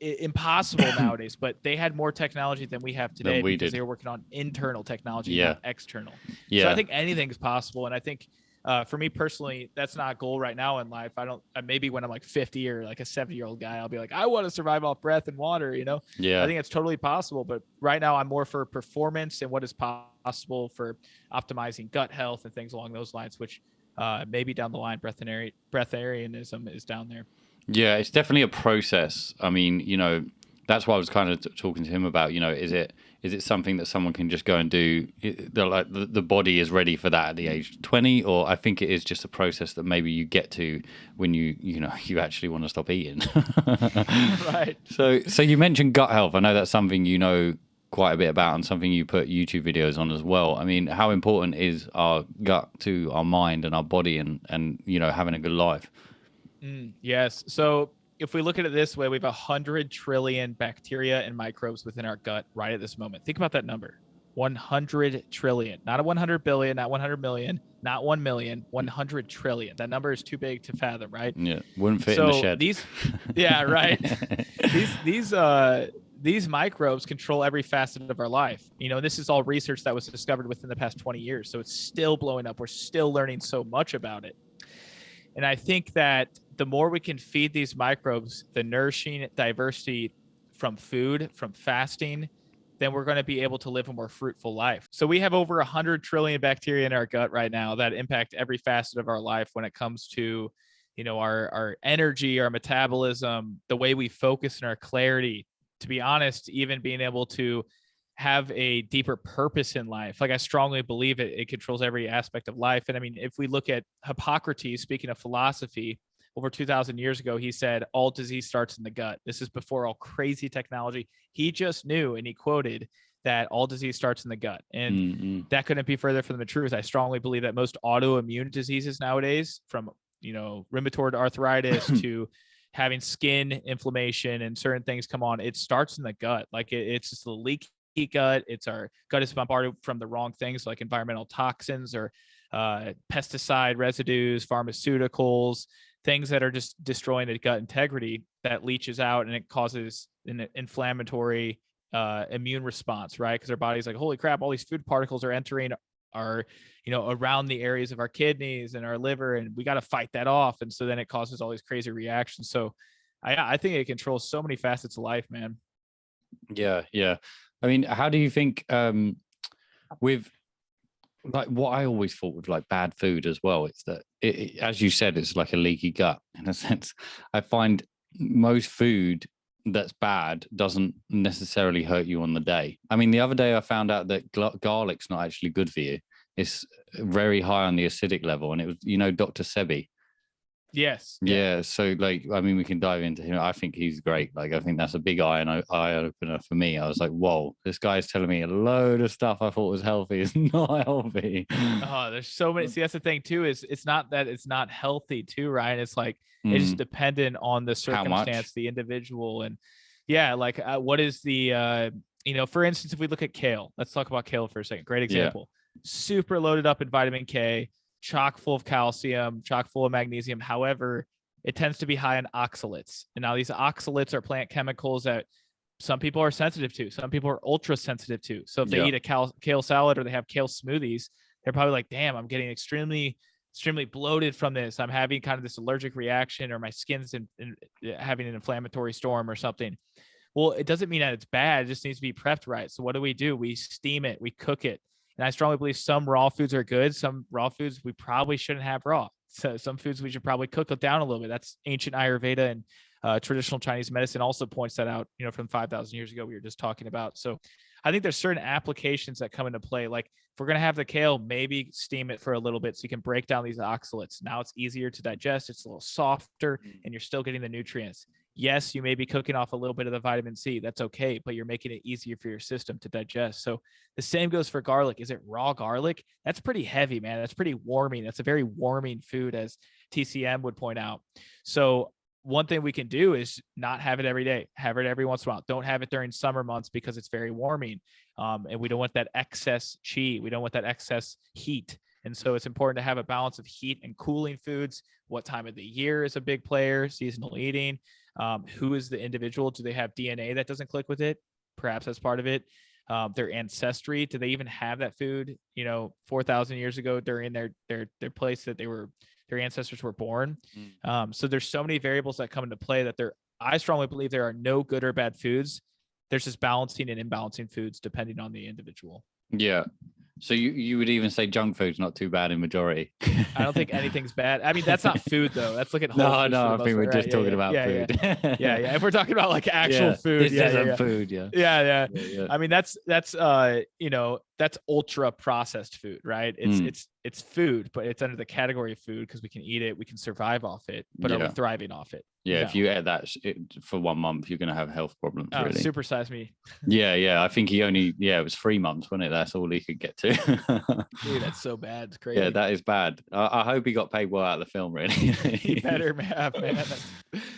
impossible nowadays, but they had more technology than we have today because they were working on internal technology, not external. So I think anything's possible. And I think for me personally, that's not a goal right now in life. Maybe when I'm like 50 or like a 70-year-old guy, I'll be like, I want to survive off breath and water, Yeah. I think it's totally possible. But right now I'm more for performance and what is possible for optimizing gut health and things along those lines, which maybe down the line, breatharianism is down there. Yeah, it's definitely a process. I mean, that's why I was kind of talking to him about, is it something that someone can just go and do? The body is ready for that at the age of 20, or I think it is just a process that maybe you get to when you actually want to stop eating. Right. So you mentioned gut health. I know that's something you know quite a bit about and something you put YouTube videos on as well. I mean, how important is our gut to our mind and our body and having a good life? Yes. So if we look at it this way, we have 100 trillion bacteria and microbes within our gut right at this moment. Think about that number. 100 trillion, not a 100 billion, not 100 million, not 1 million, 100 trillion. That number is too big to fathom, right? Yeah. Wouldn't fit in the shed. These microbes control every facet of our life. This is all research that was discovered within the past 20 years. So it's still blowing up. We're still learning so much about it. And I think that the more we can feed these microbes the nourishing diversity from food, from fasting, then we're going to be able to live a more fruitful life. So we have over 100 trillion bacteria in our gut right now that impact every facet of our life when it comes to, our energy, our metabolism, the way we focus and our clarity. To be honest, even being able to have a deeper purpose in life. Like, I strongly believe it controls every aspect of life. And I mean, if we look at Hippocrates, speaking of philosophy, over 2,000 years ago, he said, all disease starts in the gut. This is before all crazy technology. He just knew, and he quoted that all disease starts in the gut. And that couldn't be further from the truth. I strongly believe that most autoimmune diseases nowadays, from rheumatoid arthritis to having skin inflammation and certain things come on, it starts in the gut. Like it's just the leaky gut. It's our gut is bombarded from the wrong things like environmental toxins or pesticide residues, pharmaceuticals, things that are just destroying the gut integrity that leaches out, and it causes an inflammatory immune response, right? Because our body's like, holy crap, all these food particles are entering our, around the areas of our kidneys and our liver, and we got to fight that off. And so then it causes all these crazy reactions. So I think it controls so many facets of life, man. Yeah. I mean, how do you think with like what I always thought with like bad food as well, it's that as you said, it's like a leaky gut in a sense. I find most food that's bad doesn't necessarily hurt you on the day. I mean, the other day I found out that garlic's not actually good for you. It's very high on the acidic level, and it was, Dr. Sebi. Yes. Yeah. So like, I mean, we can dive into him. I think he's great. Like, I think that's a big eye opener for me. I was like, whoa, this guy's telling me a load of stuff I thought was healthy. It's not healthy. Oh, there's so many. See, that's the thing too, is it's not that it's not healthy too, right? It's like, it's just dependent on the circumstance, the individual. And yeah, like what is the, for instance, if we look at kale, let's talk about kale for a second. Great example. Yeah. Super loaded up in vitamin K, chock full of calcium, chock full of magnesium. However, it tends to be high in oxalates. And now these oxalates are plant chemicals that some people are sensitive to. Some people are ultra sensitive to. So if they eat a kale salad or they have kale smoothies, they're probably like, damn, I'm getting extremely bloated from this. I'm having kind of this allergic reaction, or my skin's having an inflammatory storm or something. Well, it doesn't mean that it's bad. It just needs to be prepped right. So what do? We steam it, we cook it. And I strongly believe some raw foods are good. Some raw foods we probably shouldn't have raw. So some foods we should probably cook down a little bit. That's ancient Ayurveda and traditional Chinese medicine also points that out, from 5,000 years ago we were just talking about. So I think there's certain applications that come into play. Like if we're going to have the kale, maybe steam it for a little bit so you can break down these oxalates. Now it's easier to digest. It's a little softer and you're still getting the nutrients. Yes, you may be cooking off a little bit of the vitamin C. That's okay, but you're making it easier for your system to digest. So the same goes for garlic. Is it raw garlic? That's pretty heavy, man. That's pretty warming. That's a very warming food, as TCM would point out. So one thing we can do is not have it every day. Have it every once in a while. Don't have it during summer months because it's very warming. And we don't want that excess chi. We don't want that excess heat. And so it's important to have a balance of heat and cooling foods. What time of the year is a big player? Seasonal eating. Who is the individual? Do they have DNA that doesn't click with it? Perhaps that's part of it. Their ancestry. Do they even have that food, 4,000 years ago during their place that their ancestors were born? So there's so many variables that come into play that I strongly believe there are no good or bad foods. There's just balancing and imbalancing foods depending on the individual. Yeah. So you would even say junk food's not too bad in majority? I don't think anything's bad. I mean, that's not food though. That's like at no. I think we're just talking about food. Yeah. If we're talking about like actual food, this isn't food. Yeah. I mean, that's that's ultra processed food, right? It's food, but it's under the category of food because we can eat it, we can survive off it, but are we thriving off it? Yeah, no. If you ate that for 1 month, you're going to have health problems. Really, supersize me. Yeah. I think it was 3 months, wasn't it? That's all he could get to. Dude, that's so bad. It's crazy. Yeah, that is bad. I hope he got paid well out of the film. Really, he better have, man.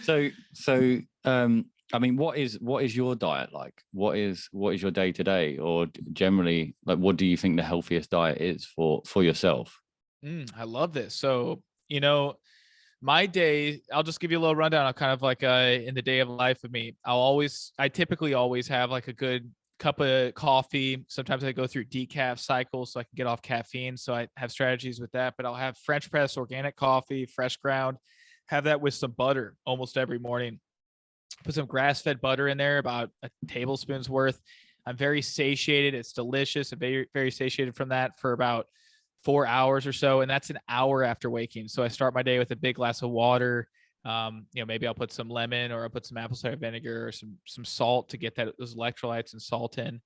So, I mean, what is your diet like? What is your day to day, or generally, like, what do you think the healthiest diet is for yourself? I love this. So, my day, I'll just give you a little rundown of kind of like in the day of life of me. I typically always have like a good cup of coffee. Sometimes I go through decaf cycles so I can get off caffeine. So I have strategies with that, but I'll have French press organic coffee, fresh ground, have that with some butter almost every morning. Put some grass-fed butter in there, about a tablespoon's worth. I'm very satiated. It's delicious. I'm very, very satiated from that for about 4 hours or so. And that's an hour after waking. So I start my day with a big glass of water. Maybe I'll put some lemon, or I'll put some apple cider vinegar or some salt to get those electrolytes and salt in.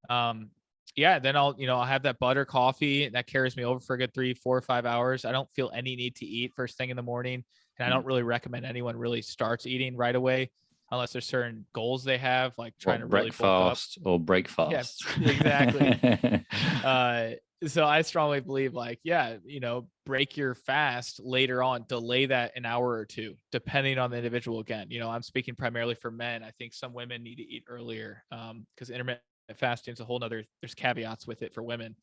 Then I'll have that butter coffee, and that carries me over for a good 3, 4, or 5 hours. I don't feel any need to eat first thing in the morning. And I don't really recommend anyone really starts eating right away. unless there's certain goals they have, like trying to really bulk up. Breakfast or break fast. Yeah, exactly. So I strongly believe, like, yeah, break your fast later on, delay that an hour or two, depending on the individual. Again, I'm speaking primarily for men. I think some women need to eat earlier, because intermittent fasting is a whole nother, there's caveats with it for women.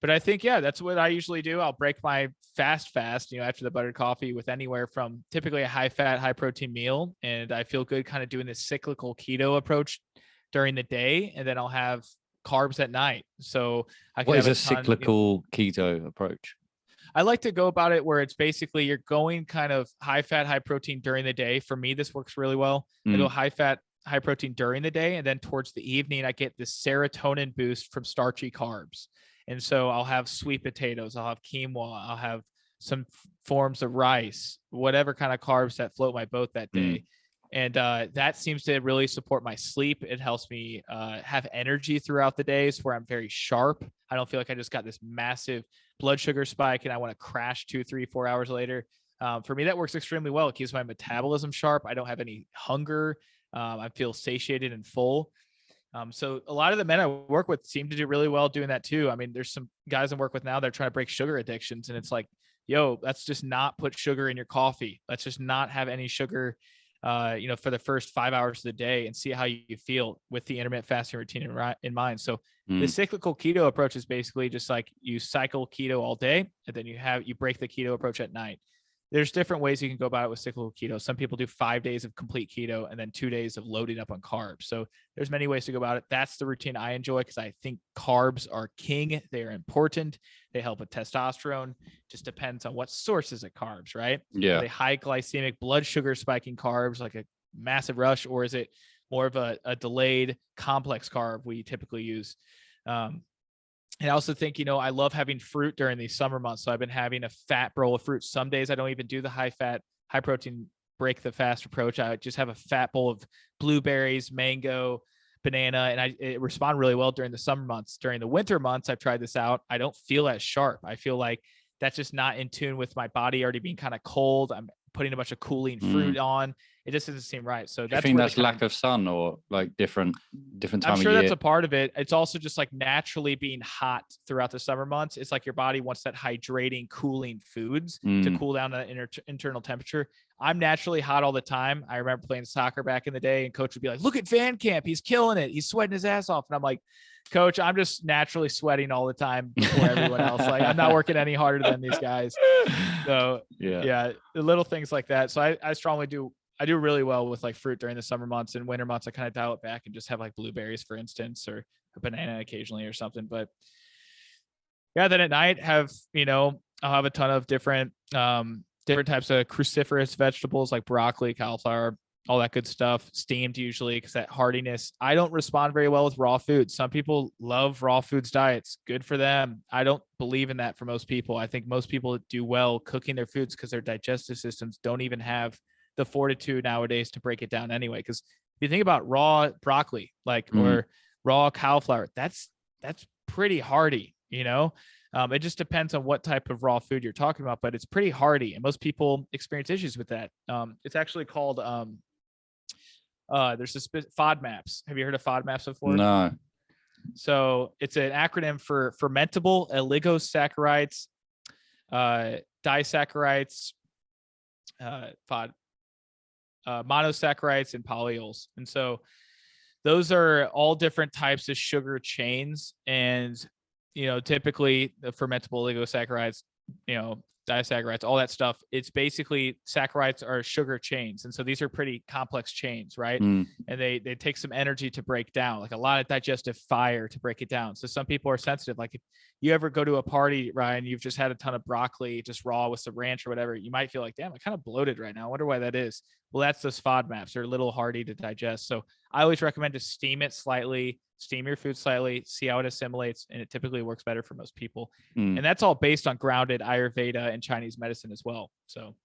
But I think, yeah, that's what I usually do. I'll break my fast, after the buttered coffee with anywhere from typically a high fat, high protein meal. And I feel good kind of doing this cyclical keto approach during the day. And then I'll have carbs at night. So I can What is have a cyclical keto approach? I like to go about it where it's basically you're going kind of high fat, high protein during the day. For me, this works really well. I go high fat, high protein during the day. And then towards the evening, I get this serotonin boost from starchy carbs. And so I'll have sweet potatoes, I'll have quinoa, I'll have some forms of rice, whatever kind of carbs that float my boat that day. And that seems to really support my sleep. It helps me have energy throughout the days where I'm very sharp. I don't feel like I just got this massive blood sugar spike and I want to crash 2, 3, 4 hours later. For me, that works extremely well. It keeps my metabolism sharp. I don't have any hunger. I feel satiated and full. So a lot of the men I work with seem to do really well doing that too. I mean, there's some guys I work with now that are trying to break sugar addictions. And it's like, yo, let's just not put sugar in your coffee. Let's just not have any sugar, for the first 5 hours of the day and see how you feel with the intermittent fasting routine in mind. So the cyclical keto approach is basically just like you cycle keto all day and then you break the keto approach at night. There's different ways you can go about it with cyclical keto. Some people do 5 days of complete keto and then 2 days of loading up on carbs. So there's many ways to go about it. That's the routine I enjoy because I think carbs are king. They are important. They help with testosterone. Just depends on what sources of carbs, right? Yeah. Are they high glycemic blood sugar spiking carbs like a massive rush, or is it more of a delayed complex carb we typically use? And I also think, I love having fruit during these summer months. So I've been having a fat bowl of fruit. Some days I don't even do the high fat, high protein, break the fast approach. I just have a fat bowl of blueberries, mango, banana, and it respond really well during the summer months. During the winter months, I've tried this out. I don't feel as sharp. I feel like that's just not in tune with my body already being kind of cold. I'm putting a bunch of cooling fruit on. It just doesn't seem right. So that's, I think that's lack of sun or like different time I'm sure of year. that's a part of it. It's also just like naturally being hot throughout the summer months. It's like your body wants that hydrating, cooling foods to cool down the internal temperature. I'm naturally hot all the time. I remember playing soccer back in the day and coach would be like, look at Van Camp. He's killing it. He's sweating his ass off. And I'm like, coach, I'm just naturally sweating all the time before everyone else. Like I'm not working any harder than these guys. So yeah, the little things like that. So I strongly do. I do really well with like fruit during the summer months. And winter months, I kind of dial it back and just have like blueberries, for instance, or a banana occasionally or something. But yeah, then at night I'll have a ton of different types of cruciferous vegetables like broccoli, cauliflower, all that good stuff, steamed usually because that hardiness. I don't respond very well with raw foods. Some people love raw foods diets. Good for them. I don't believe in that for most people. I think most people do well cooking their foods because their digestive systems don't even have the fortitude nowadays to break it down anyway. Because if you think about raw broccoli, or raw cauliflower, that's pretty hardy, It just depends on what type of raw food you're talking about, but it's pretty hardy. And most people experience issues with that. It's actually called, there's this FODMAPs. Have you heard of FODMAPs before? No. So it's an acronym for fermentable oligosaccharides, disaccharides, monosaccharides, and polyols. And so those are all different types of sugar chains. And, typically the fermentable oligosaccharides, disaccharides, all that stuff, it's basically saccharides are sugar chains. And so these are pretty complex chains, right? And they take some energy to break down, like a lot of digestive fire to break it down. So some people are sensitive. Like if you ever go to a party, Ryan, you've just had a ton of broccoli, just raw with some ranch or whatever, you might feel like, damn, I'm kind of bloated right now. I wonder why that is. Well, that's those FODMAPs. They're a little hardy to digest. So I always recommend to steam it slightly, steam your food slightly, see how it assimilates. And it typically works better for most people. And that's all based on grounded Ayurveda and Chinese medicine as well. So.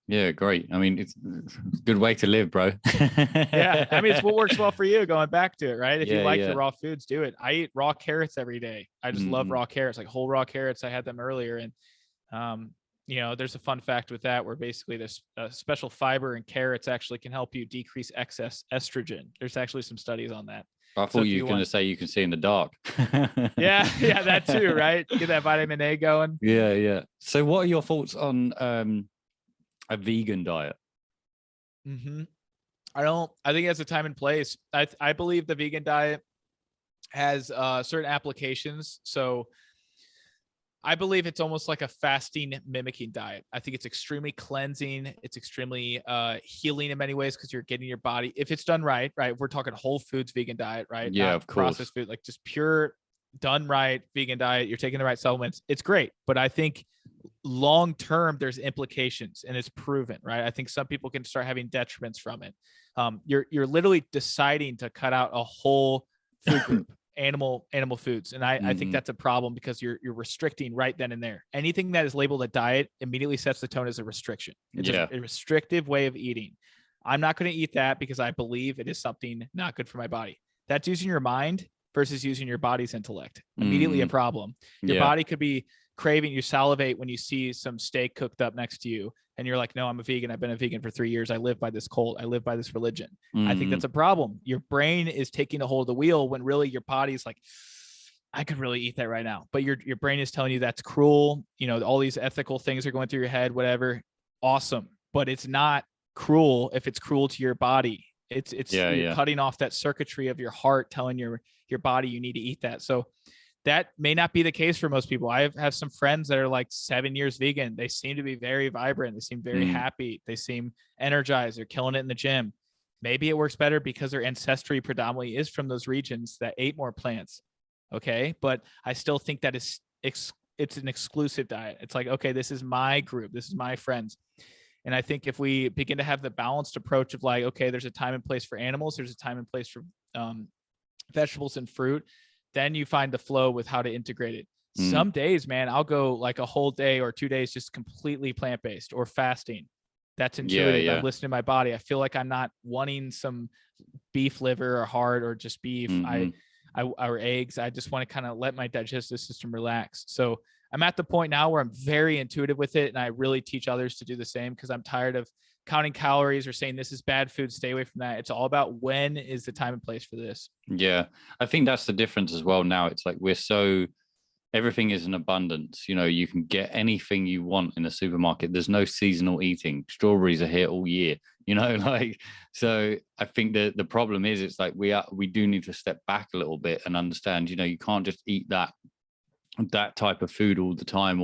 Yeah, great. I mean, it's a good way to live, bro. Yeah. I mean, it's what works well for you, going back to it, right? If you like the raw foods, do it. I eat raw carrots every day. I just love raw carrots, like whole raw carrots. I had them earlier. And There's a fun fact with that where basically this special fiber in carrots actually can help you decrease excess estrogen. There's actually some studies on that. I thought you were going to say you can see in the dark. Yeah, that too, right? Get that vitamin A going. Yeah. So what are your thoughts on a vegan diet? I think it has a time and place. I believe the vegan diet has certain applications. So I believe it's almost like a fasting mimicking diet. I think it's extremely cleansing. It's extremely healing in many ways because you're getting your body, if it's done right. We're talking whole foods vegan diet, right? Yeah, Not of course. processed food, like just pure done right vegan diet. You're taking the right supplements. It's great, but I think long term there's implications, and it's proven, right? I think some people can start having detriments from it. You're literally deciding to cut out a whole food group. animal foods, and I think that's a problem because you're restricting right then and there. Anything that is labeled a diet immediately sets the tone as a restriction. It's a restrictive way of eating. I'm not going to eat that because I believe it is something not good for my body. That's using your mind versus using your body's intellect. Immediately a problem. Your body could be craving, you salivate when you see some steak cooked up next to you, and you're like, no, I'm a vegan. I've been a vegan for 3 years. I live by this cult. I live by this religion. I think that's a problem. Your brain is taking a hold of the wheel when really your body's like, I could really eat that right now. But your brain is telling you that's cruel. All these ethical things are going through your head, whatever. Awesome. But it's not cruel if it's cruel to your body. It's cutting off that circuitry of your heart, telling your body you need to eat that. So that may not be the case for most people. I have some friends that are like 7 years vegan. They seem to be very vibrant. They seem very happy. They seem energized. They're killing it in the gym. Maybe it works better because their ancestry predominantly is from those regions that ate more plants. Okay. But I still think that it's an exclusive diet. It's like, okay, this is my group. This is my friends. And I think if we begin to have the balanced approach of like, okay, there's a time and place for animals. There's a time and place for vegetables and fruit. Then you find the flow with how to integrate it. Some days, man, I'll go like a whole day or 2 days just completely plant-based or fasting. That's intuitive. I'm listening to my body. I feel like I'm not wanting some beef liver or heart or just beef. Or eggs. I just want to kind of let my digestive system relax. So I'm at the point now where I'm very intuitive with it, and I really teach others to do the same because I'm tired of counting calories or saying this is bad food, stay away from that. It's all about when is the time and place for this. Yeah, I think that's the difference as well. Now it's like everything is in abundance. You can get anything you want in a supermarket. There's no seasonal eating. Strawberries are here all year. So I think that the problem is it's like we do need to step back a little bit and understand. You can't just eat that type of food all the time,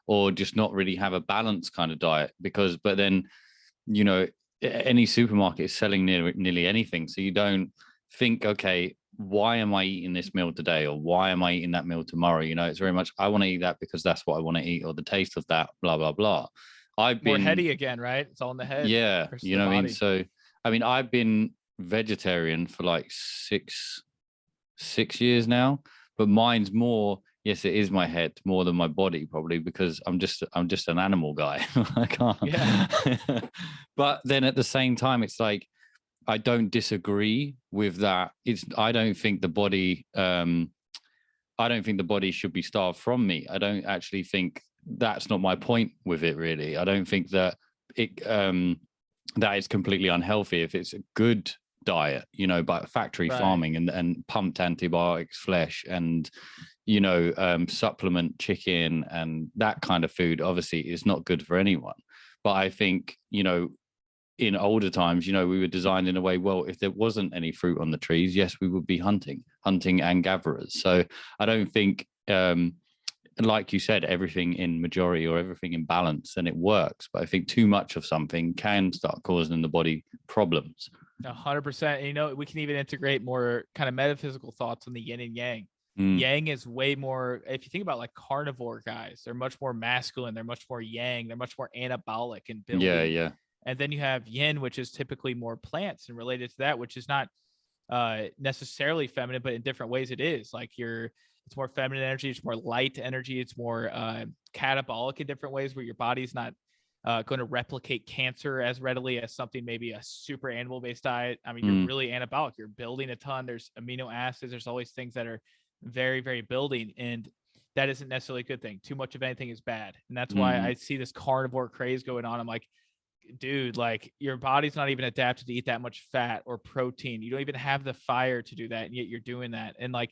or just not really have a balanced kind of diet but then any supermarket is selling nearly anything. So you don't think, okay, why am I eating this meal today? Or why am I eating that meal tomorrow? It's very much, I want to eat that because that's what I want to eat, or the taste of that, blah, blah, blah. More heady again, right? It's all in the head. Yeah. You know what I mean? So, I've been vegetarian for like six years now, but mine's more, yes, it is my head more than my body, probably because I'm just an animal guy. I can't. Yeah. But then at the same time, it's like I don't disagree with that. I don't think the body should be starved from me. I don't actually think that's not my point with it, really. I don't think that that is completely unhealthy if it's a good diet, but factory farming and pumped antibiotics flesh and supplement chicken and that kind of food obviously is not good for anyone. But I think in older times, we were designed in a way, well, if there wasn't any fruit on the trees, yes, we would be hunting and gatherers. So I don't think like you said, everything in majority or everything in balance, and it works. But I think too much of something can start causing the body problems. 100%. We can even integrate more kind of metaphysical thoughts on the yin and yang. Yang is way more, if you think about like carnivore guys, they're much more masculine. They're much more yang. They're much more anabolic and building. Yeah. And then you have yin, which is typically more plants and related to that, which is not necessarily feminine, but in different ways it is. Like it's more feminine energy, it's more light energy, it's more catabolic in different ways where your body's not going to replicate cancer as readily as something, maybe a super animal-based diet. You're really anabolic. You're building a ton. There's amino acids. There's always things that are very, very building. And that isn't necessarily a good thing. Too much of anything is bad. And that's why I see this carnivore craze going on. I'm like, dude, like your body's not even adapted to eat that much fat or protein. You don't even have the fire to do that. And yet you're doing that. And like,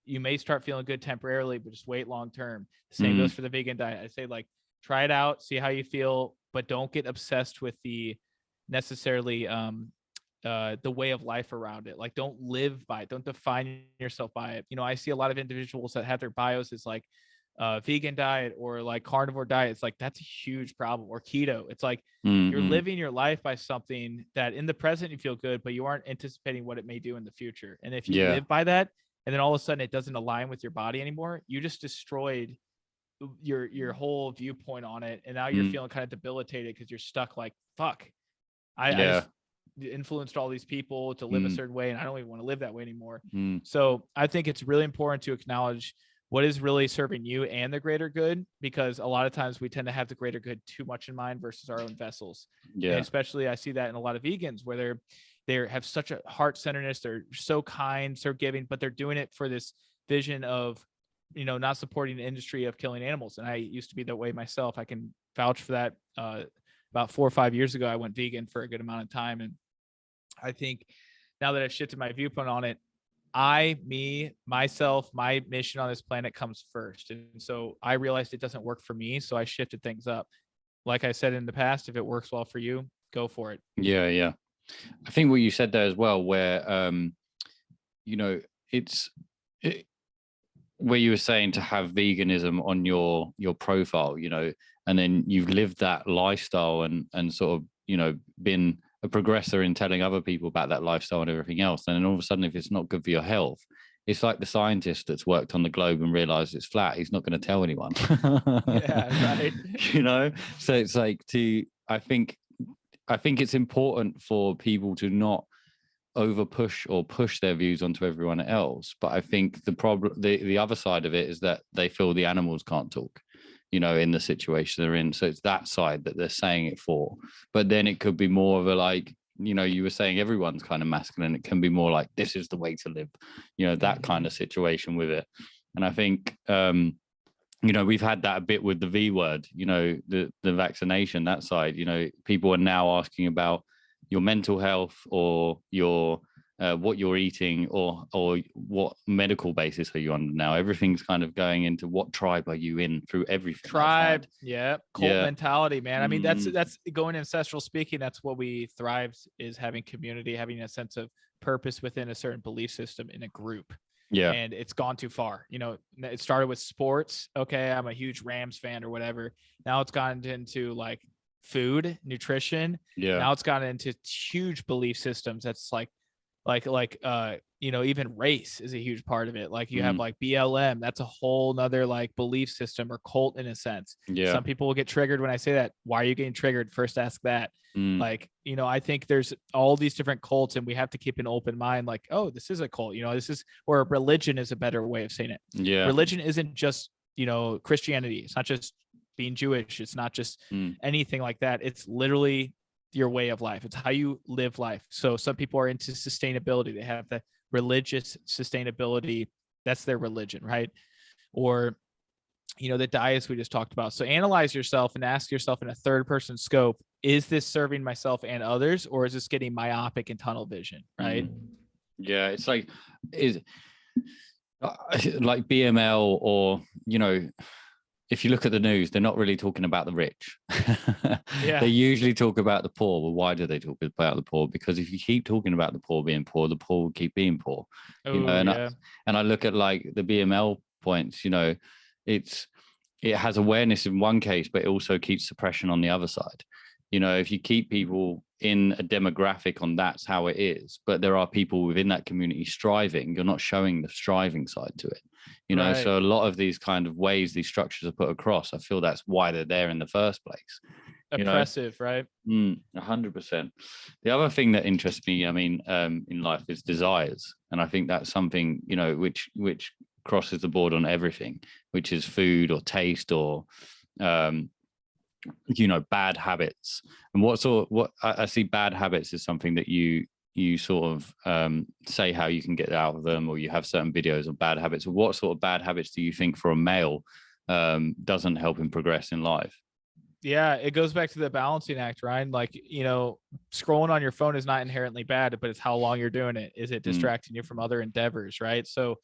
you may start feeling good temporarily, but just wait long term. Same goes for the vegan diet. I say, like, try it out, see how you feel, but don't get obsessed with the necessarily the way of life around it. Like, don't live by it. Don't define yourself by it. You know, I see a lot of individuals that have their bios as like vegan diet or like carnivore diet. It's like, that's a huge problem. Or keto. It's like you're living your life by something that in the present you feel good, but you aren't anticipating what it may do in the future. And if you live by that, and then all of a sudden it doesn't align with your body anymore, you just destroyed your whole viewpoint on it. And now you're feeling kind of debilitated because you're stuck like, fuck, I just influenced all these people to live a certain way, and I don't even want to live that way anymore. So I think it's really important to acknowledge what is really serving you and the greater good, because a lot of times we tend to have the greater good too much in mind versus our own vessels. And especially I see that in a lot of vegans where they have such a heart-centeredness. They're so kind, so giving, but they're doing it for this vision of, you know, not supporting the industry of killing animals. And I used to be that way myself. I can vouch for that. About 4 or 5 years ago, I went vegan for a good amount of time. And I think now that I've shifted my viewpoint on it, myself, my mission on this planet comes first. And so I realized it doesn't work for me. So I shifted things up. Like I said in the past, if it works well for you, go for it. Yeah. I think what you said there as well, where, you know, where you were saying to have veganism on your profile, you know, and then you've lived that lifestyle and sort of, you know, been a progressor in telling other people about that lifestyle and everything else. And then all of a sudden, if it's not good for your health, it's like the scientist that's worked on the globe and realized it's flat. He's not going to tell anyone. Yeah, right. You know, so it's like I think it's important for people to not over push or push their views onto everyone else. But I think the other side of it is that they feel the animals can't talk, you know, in the situation they're in. So it's that side that they're saying it for. But then it could be more of a, like, you know, you were saying everyone's kind of masculine. It can be more like, this is the way to live, you know, that kind of situation with it. And I think, you know, we've had that a bit with the V word, you know, the vaccination, that side, you know, people are now asking about your mental health or your what you're eating or what medical basis are you on now. Everything's kind of going into what tribe are you in through everything. Tribe, cult mentality, man. I mean, that's going ancestral speaking. That's what we thrive, is having community, having a sense of purpose within a certain belief system in a group. Yeah. And it's gone too far. You know, it started with sports. Okay, I'm a huge Rams fan or whatever. Now it's gone into like food, nutrition. Yeah. Now it's gotten into huge belief systems. That's like you know, even race is a huge part of it. Like you have like BLM, that's a whole nother like belief system or cult in a sense. Yeah. Some people will get triggered when I say that. Why are you getting triggered? First ask that. Like, you know, I think there's all these different cults and we have to keep an open mind. Like, oh, this is a cult, you know, this is where religion is a better way of saying it. Yeah. Religion isn't just, you know, Christianity. It's not just being Jewish. It's not just anything like that. It's literally your way of life. It's how you live life. So some people are into sustainability. They have the religious sustainability. That's their religion, right? Or, you know, the diets we just talked about. So analyze yourself and ask yourself in a third person scope, is this serving myself and others, or is this getting myopic and tunnel vision, right? Yeah, it's like, like BML, or, you know, if you look at the news, they're not really talking about the rich. They usually talk about the poor. Well, why do they talk about the poor? Because if you keep talking about the poor being poor, the poor will keep being poor. You know, and I look at like the BML points, you know, it has awareness in one case, but it also keeps suppression on the other side. You know, if you keep people in a demographic on that's how it is, but there are people within that community striving, you're not showing the striving side to it. You know, so a lot of these kind of ways these structures are put across, I feel that's why they're there in the first place. Oppressive, right? 100%. The other thing that interests me, I mean, in life is desires. And I think that's something, you know, which crosses the board on everything, which is food or taste or, you know, bad habits. And what I see bad habits is something that you you sort of say how you can get out of them, or you have certain videos of bad habits. What sort of bad habits do you think for a male doesn't help him progress in life? Yeah, it goes back to the balancing act, Ryan. Like, scrolling on your phone is not inherently bad, but it's how long you're doing it. Is it distracting you from other endeavors, right? So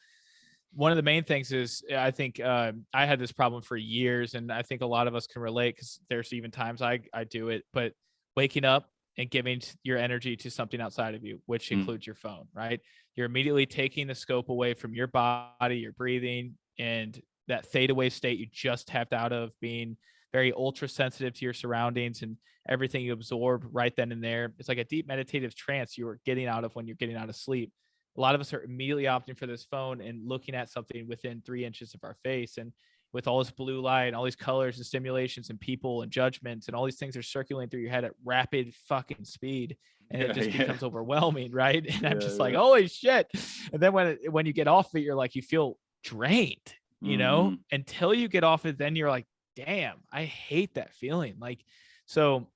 one of the main things is, I think I had this problem for years, and I think a lot of us can relate, because there's even times I do it, but waking up and giving your energy to something outside of you, which includes your phone, right? You're immediately taking the scope away from your body, your breathing, and that fade away state you just tapped out of, being very ultra sensitive to your surroundings and everything you absorb right then and there. It's like a deep meditative trance you are getting out of when you're getting out of sleep. A lot of us are immediately opting for this phone and looking at something within 3 inches of our face. And with all this blue light and all these colors and stimulations and people and judgments and all these things are circulating through your head at rapid fucking speed. And it just becomes overwhelming, right? And I'm just like, holy shit. And then when you get off it, you're like, you feel drained, until you get off it, then you're like, damn, I hate that feeling. Like, so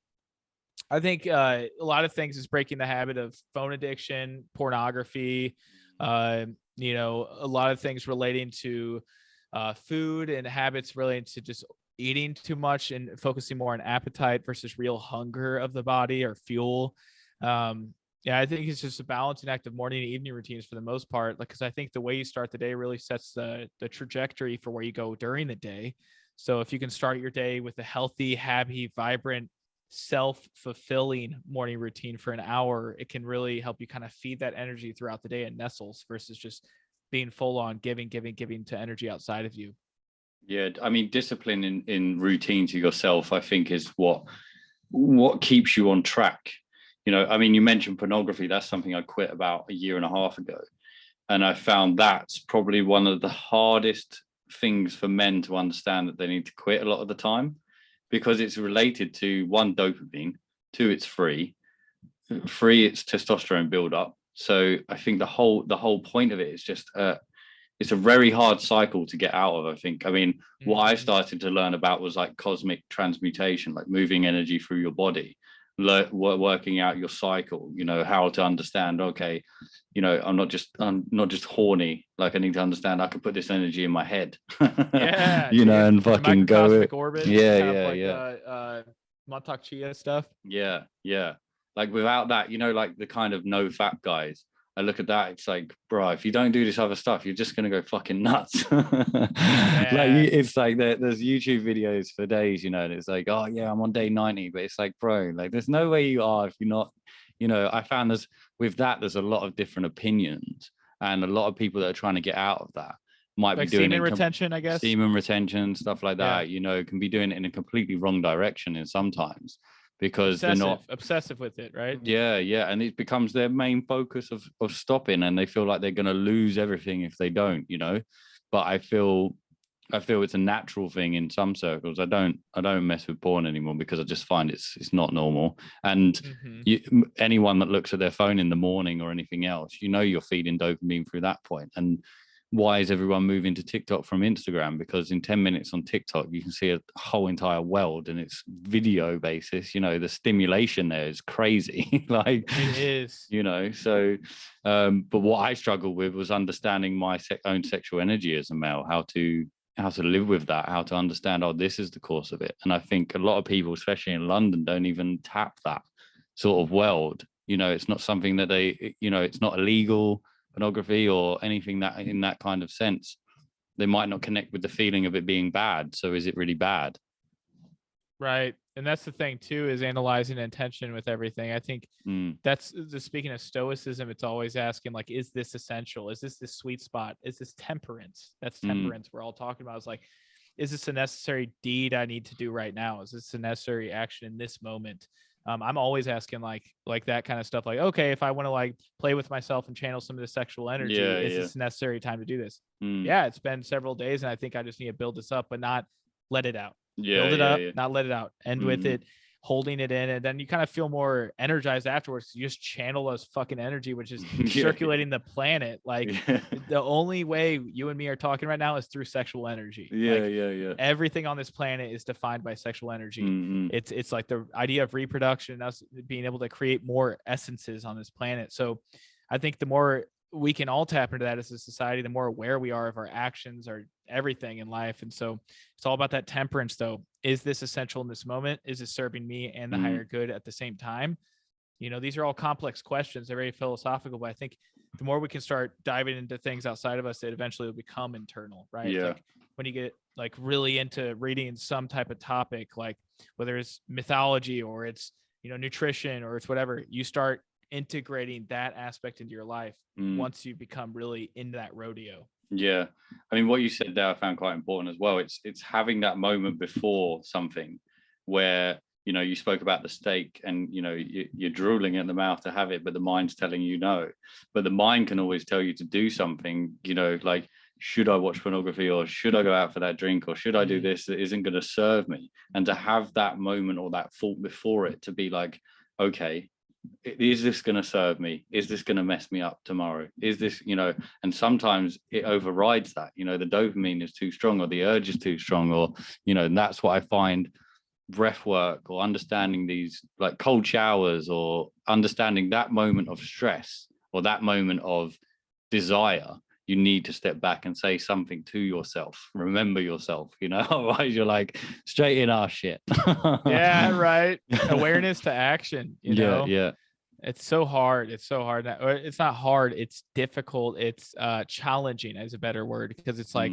I think a lot of things is breaking the habit of phone addiction, pornography, a lot of things relating to food and habits relating to just eating too much and focusing more on appetite versus real hunger of the body or fuel. I think it's just a balancing act of morning and evening routines for the most part, because I think the way you start the day really sets the trajectory for where you go during the day. So if you can start your day with a healthy, happy, vibrant, self-fulfilling morning routine for an hour, it can really help you kind of feed that energy throughout the day and nestles versus just being full on giving to energy outside of you. Yeah, I mean, discipline in routine to yourself, I think, is what keeps you on track. I mean, you mentioned pornography. That's something I quit about a year and a half ago. And I found that's probably one of the hardest things for men to understand, that they need to quit a lot of the time, because it's related to, one, dopamine, two, it's free, it's testosterone buildup. So I think the whole point of it is just it's a very hard cycle to get out of, I think. I mean, what I started to learn about was like cosmic transmutation, like moving energy through your body, working out your cycle, how to understand, okay, I'm not just horny, like I need to understand I could put this energy in my head. And fucking go cosmic orbit, Montauk Chia stuff. Like without that, like the kind of no fap guys, I look at that, it's like, bro, if you don't do this other stuff, you're just gonna go fucking nuts. It's like there's YouTube videos for days, and it's like, oh yeah, I'm on day 90, but it's like, bro, like there's no way you are if you're not. I found there's a lot of different opinions, and a lot of people that are trying to get out of that might like be doing semen retention, I guess. Semen retention, stuff like that, can be doing it in a completely wrong direction in sometimes, because they're not obsessive with it, right? And it becomes their main focus of stopping, and they feel like they're going to lose everything if they don't, but I feel it's a natural thing in some circles. I don't mess with porn anymore, because I just find it's not normal. And anyone that looks at their phone in the morning or anything else, you're feeding dopamine through that point. And why is everyone moving to TikTok from Instagram? Because in 10 minutes on TikTok, you can see a whole entire world, and it's video basis. The stimulation there is crazy. Like it is, so, but what I struggled with was understanding my own sexual energy as a male, how to live with that, how to understand, oh, this is the course of it. And I think a lot of people, especially in London, don't even tap that sort of world. It's not something that they, it's not illegal, pornography or anything that in that kind of sense. They might not connect with the feeling of it being bad. So is it really bad? Right. And that's the thing too, is analyzing intention with everything. I think that's speaking of stoicism, it's always asking, like, is this essential? Is this the sweet spot? Is this temperance? That's temperance we're all talking about. It's like, is this a necessary deed I need to do right now? Is this a necessary action in this moment? I'm always asking like that kind of stuff. Like, okay, if I want to like play with myself and channel some of the sexual energy, is this a necessary time to do this? Yeah, it's been several days, and I think I just need to build this up, but not let it out. Build it up, not let it out. End with it. holding it in, and then you kind of feel more energized afterwards. You just channel those fucking energy, which is circulating the planet. Like the only way you and me are talking right now is through sexual energy. Yeah. Everything on this planet is defined by sexual energy. Mm-hmm. It's like the idea of reproduction, us being able to create more essences on this planet. So I think the more we can all tap into that as a society, the more aware we are of our actions, our everything in life. And so it's all about that temperance, though. Is this essential in this moment? Is it serving me and the higher good at the same time? You know, these are all complex questions. They're very philosophical, but I think the more we can start diving into things outside of us, it eventually will become internal, right? Yeah. Like when you get like really into reading some type of topic, like whether it's mythology or it's, you know, nutrition or it's whatever, you start integrating that aspect into your life once you become really into that rodeo. Yeah. I mean, what you said there I found quite important as well. It's having that moment before something where, you know, you spoke about the steak and, you know, you're drooling at the mouth to have it, but the mind's telling you no. But the mind can always tell you to do something, you know, like, should I watch pornography, or should I go out for that drink, or should I do this that isn't going to serve me? And to have that moment or that thought before it to be like, okay, is this going to serve me? Is this going to mess me up tomorrow? Is this, you know, and sometimes it overrides that, you know, the dopamine is too strong or the urge is too strong, or, you know, and that's what I find breath work or understanding these like cold showers or understanding that moment of stress or that moment of desire. You need to step back and say something to yourself. Remember yourself, you know, otherwise you're like straight in our shit. Yeah, right. Awareness to action, you know? Yeah. It's so hard. It's so hard. Or it's not hard. It's difficult. It's challenging is a better word, because it's like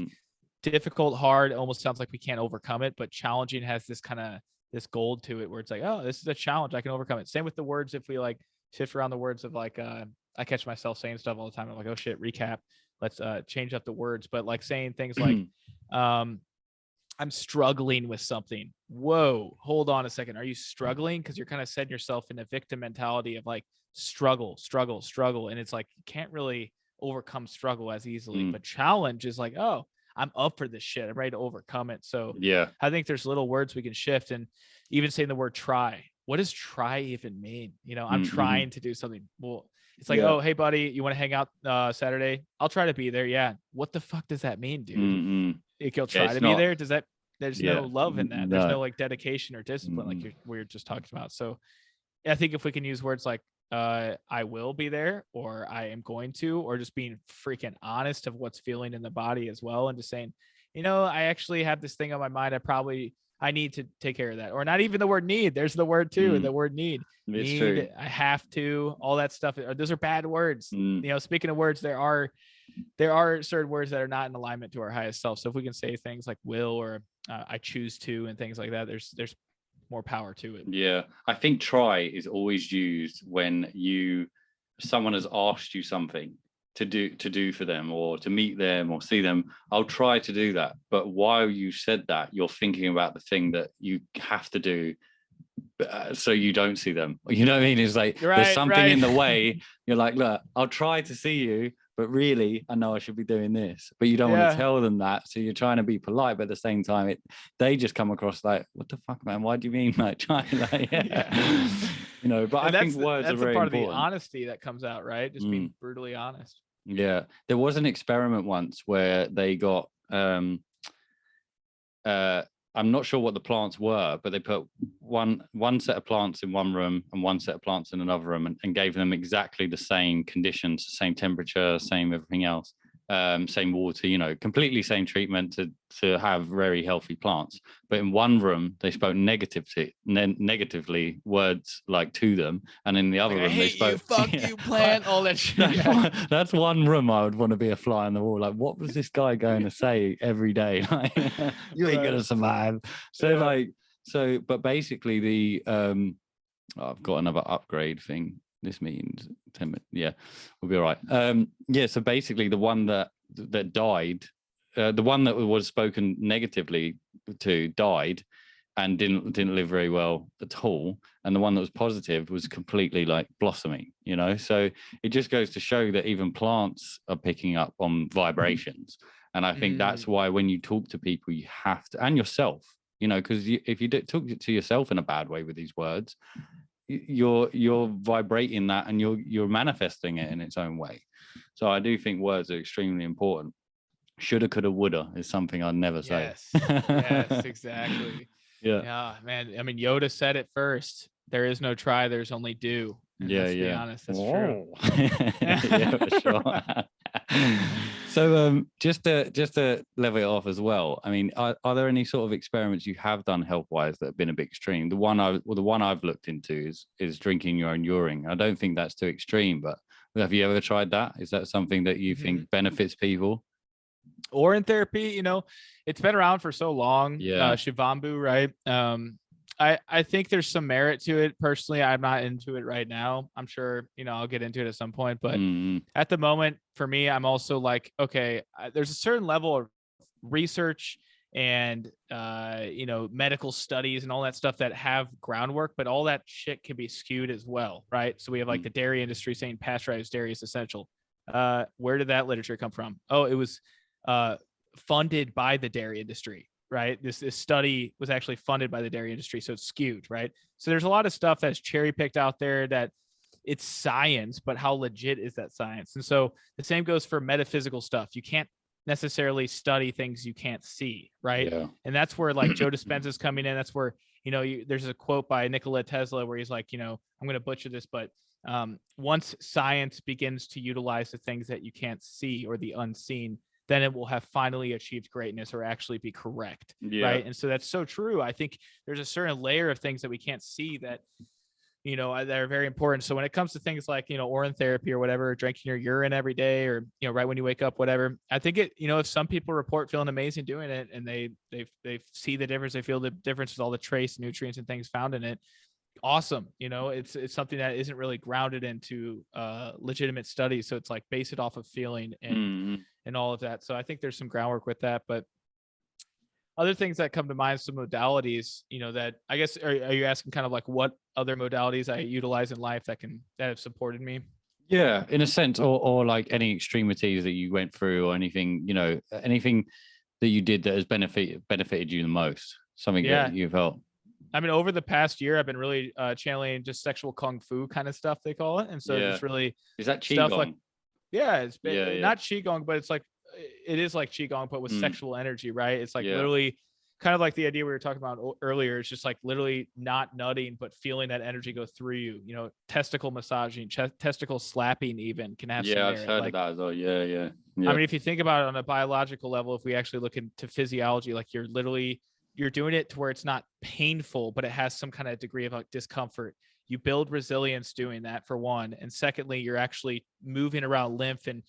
difficult, hard, almost sounds like we can't overcome it, but challenging has this kind of this gold to it where it's like, oh, this is a challenge. I can overcome it. Same with the words. If we like shift around the words of like, I catch myself saying stuff all the time. I'm like, oh shit, recap. Let's change up the words. But like saying things like, I'm struggling with something. Whoa, hold on a second. Are you struggling? Because you're kind of setting yourself in a victim mentality of like struggle. And it's like, you can't really overcome struggle as easily. But challenge is like, oh, I'm up for this shit. I'm ready to overcome it. So yeah, I think there's little words we can shift. And even saying the word try. What does try even mean? You know, I'm trying to do something. Well, it's like, oh, hey, buddy, you want to hang out Saturday? I'll try to be there. Yeah. What the fuck does that mean, dude? You'll try to be there? Does that, there's no love in that. There's no like dedication or discipline like we were just talking about. So I think if we can use words like I will be there, or I am going to, or just being freaking honest of what's feeling in the body as well. And just saying, you know, I actually have this thing on my mind. I need to take care of that. Or not even the word need. There's the word too. The word need. It's need, true. I have to, all that stuff. Those are bad words. You know, speaking of words, there are certain words that are not in alignment to our highest self. So if we can say things like will, or I choose to, and things like that, there's more power to it. Yeah. I think try is always used when someone has asked you something to do for them, or to meet them or see them. I'll try to do that. But while you said that, you're thinking about the thing that you have to do so you don't see them. You know what I mean? It's like there's something in the way. You're like, look, I'll try to see you, but really I know I should be doing this. But you don't want to tell them that, so you're trying to be polite, but at the same time they just come across like, what the fuck, man? Why do you mean like trying? Like, you know, but I think words are very part important. Of the honesty that comes out, right? Just being brutally honest. Yeah, there was an experiment once where they got I'm not sure what the plants were, but they put one set of plants in one room and one set of plants in another room, and gave them exactly the same conditions, the same temperature, same everything else, same water, you know, completely same treatment to have very healthy plants. But in one room, they spoke negatively words like to them, and in the other room, they spoke, fuck you, plant, all that shit. That's one room I would want to be a fly on the wall. Like, what was this guy going to say every day? Like, you ain't gonna survive. So, but basically I've got another upgrade thing. This means 10 minutes. Yeah, we'll be all right. So basically the one that died, the one that was spoken negatively to died and didn't live very well at all, and the one that was positive was completely like blossoming, you know. So it just goes to show that even plants are picking up on vibrations. And I think that's why when you talk to people, you have to, and yourself, you know, because if you took it to yourself in a bad way with these words, you're vibrating that, and you're manifesting it in its own way. So I do think words are extremely important. Shoulda, coulda, woulda is something I'd never say. Yes, exactly. Yeah. Yeah, man. I mean, Yoda said it first. There is no try, there's only do. And let's be honest, that's true. Yeah, for sure. So just to level it off as well, I mean, are there any sort of experiments you have done health-wise that have been a bit extreme? The one I've looked into is drinking your own urine. I don't think that's too extreme, but have you ever tried that? Is that something that you think benefits people? Or in therapy, you know, it's been around for so long. Yeah. Shivambu, right? I think there's some merit to it. Personally, I'm not into it right now. I'm sure, you know, I'll get into it at some point, but at the moment, for me, I'm also like, okay, there's a certain level of research and you know, medical studies and all that stuff that have groundwork, but all that shit can be skewed as well, right? So we have like the dairy industry saying pasteurized dairy is essential. Where did that literature come from? Oh, it was funded by the dairy industry, right? This study was actually funded by the dairy industry, so it's skewed, right? So there's a lot of stuff that's cherry picked out there that it's science, but how legit is that science? And so the same goes for metaphysical stuff. You can't necessarily study things you can't see, right? Yeah. And that's where like Joe Dispenza's coming in. That's where, you know, there's a quote by Nikola Tesla where he's like, you know, I'm going to butcher this, but once science begins to utilize the things that you can't see or the unseen, then it will have finally achieved greatness or actually be correct. Right. And so that's so true. I think there's a certain layer of things that we can't see that, you know, that are very important. So when it comes to things like, you know, urine therapy or whatever, drinking your urine every day or, you know, right when you wake up, whatever, I think it, you know, if some people report feeling amazing doing it and they see the difference, they feel the difference with all the trace nutrients and things found in it. Awesome. You know, it's something that isn't really grounded into legitimate studies. So it's like base it off of feeling and all of that. So I think there's some groundwork with that, but other things that come to mind, some modalities, you know, that I guess, are you asking kind of like what other modalities I utilize in life that have supported me? Yeah, in a sense, or like any extremities that you went through or anything, you know, anything that you did that has benefited you the most, something that you felt. I mean, over the past year, I've been really channeling just sexual kung fu kind of stuff, they call it. And so just really, is that Qigong? Like, it's not Qigong, but it's like, it is like Qigong, but with sexual energy, right? It's like literally kind of like the idea we were talking about earlier. It's just like literally not nutting, but feeling that energy go through you, you know, testicle massaging, testicle slapping even can have some merit. I've heard of that as well. Yeah. I mean, if you think about it on a biological level, if we actually look into physiology, like you're doing it to where it's not painful, but it has some kind of degree of like discomfort. You build resilience doing that, for one. And secondly, you're actually moving around lymph and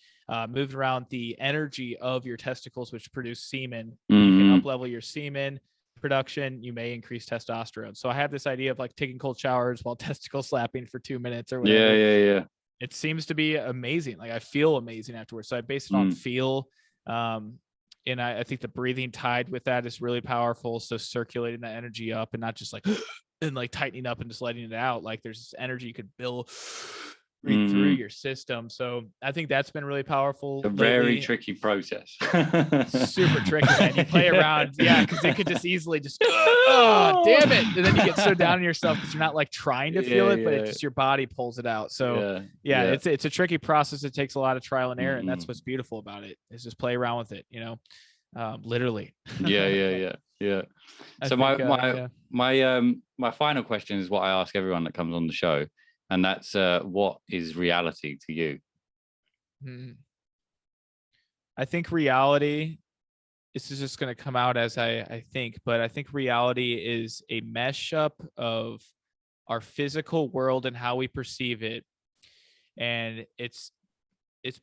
moving around the energy of your testicles, which produce semen. You can up level your semen production. You may increase testosterone. So I have this idea of like taking cold showers while testicle slapping for 2 minutes or whatever. Yeah. It seems to be amazing. Like I feel amazing afterwards. So I base it on feel. And I think the breathing tied with that is really powerful. So circulating that energy up and not just like and like tightening up and just letting it out. Like there's this energy you could build through your system. So I think that's been really powerful. A very tricky process. Super tricky, man. You play around, because it could just easily just oh damn it. And then you get so down on yourself because you're not like trying to feel it, but it just your body pulls it out. So it's a tricky process. It takes a lot of trial and error, and that's what's beautiful about it, is just play around with it, you know. Literally. Yeah. So my final question is what I ask everyone that comes on the show, and that's what is reality to you? I think reality, this is just going to come out as I think, but I think reality is a mashup of our physical world and how we perceive it, and it's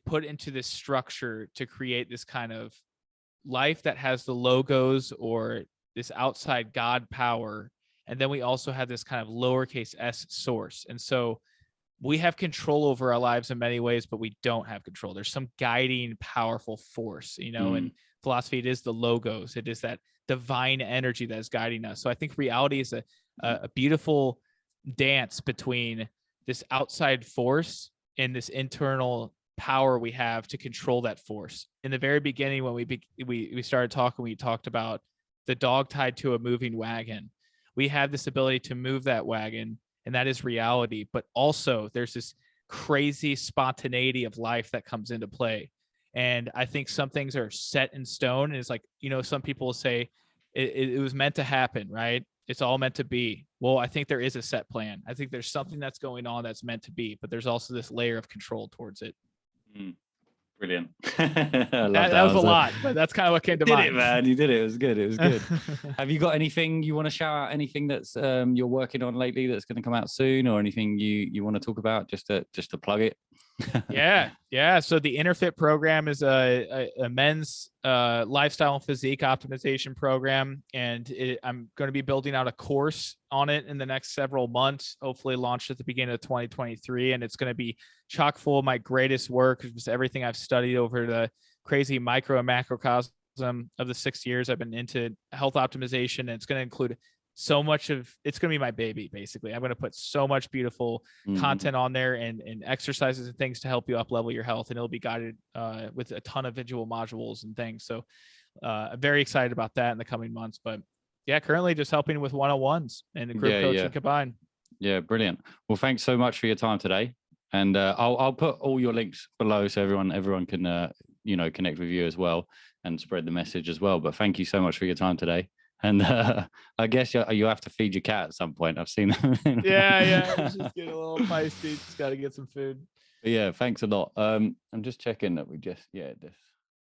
put into this structure to create this kind of life that has the logos or this outside God power. And then we also have this kind of lowercase s source. And so we have control over our lives in many ways, but we don't have control. There's some guiding, powerful force, you know, in philosophy, it is the logos. It is that divine energy that is guiding us. So I think reality is a beautiful dance between this outside force and this internal power we have to control that force. In the very beginning, when we started talking, we talked about the dog tied to a moving wagon. We have this ability to move that wagon, and that is reality. But also there's this crazy spontaneity of life that comes into play. And I think some things are set in stone. And it's like, some people say it was meant to happen, right? It's all meant to be. Well, I think there is a set plan. I think there's something that's going on that's meant to be, but there's also this layer of control towards it. Brilliant. that was a lot, but that's kind of what came to mind. You did it, man. You did it. It was good. It was good. Have you got anything you want to shout out? Anything that's you're working on lately that's going to come out soon, or anything you want to talk about? Just to plug it. Yeah. So the InnerFit program is a men's lifestyle and physique optimization program, and I'm going to be building out a course on it in the next several months. Hopefully, launched at the beginning of 2023, and it's going to be chock full of my greatest work, just everything I've studied over the crazy micro and macrocosm of the 6 years I've been into health optimization. And it's going to include so much of it's going to be my baby. Basically, I'm going to put so much beautiful content on there and exercises and things to help you up level your health. And it'll be guided with a ton of visual modules and things. So I'm very excited about that in the coming months. But yeah, currently just helping with one-on-ones and group coaching combined. Yeah, brilliant. Well, thanks so much for your time today. And I'll put all your links below so everyone can connect with you as well and spread the message as well. But thank you so much for your time today. And I guess you have to feed your cat at some point. I've seen them. Yeah. It's just getting a little feisty. Just got to get some food. But yeah, thanks a lot. I'm just checking that this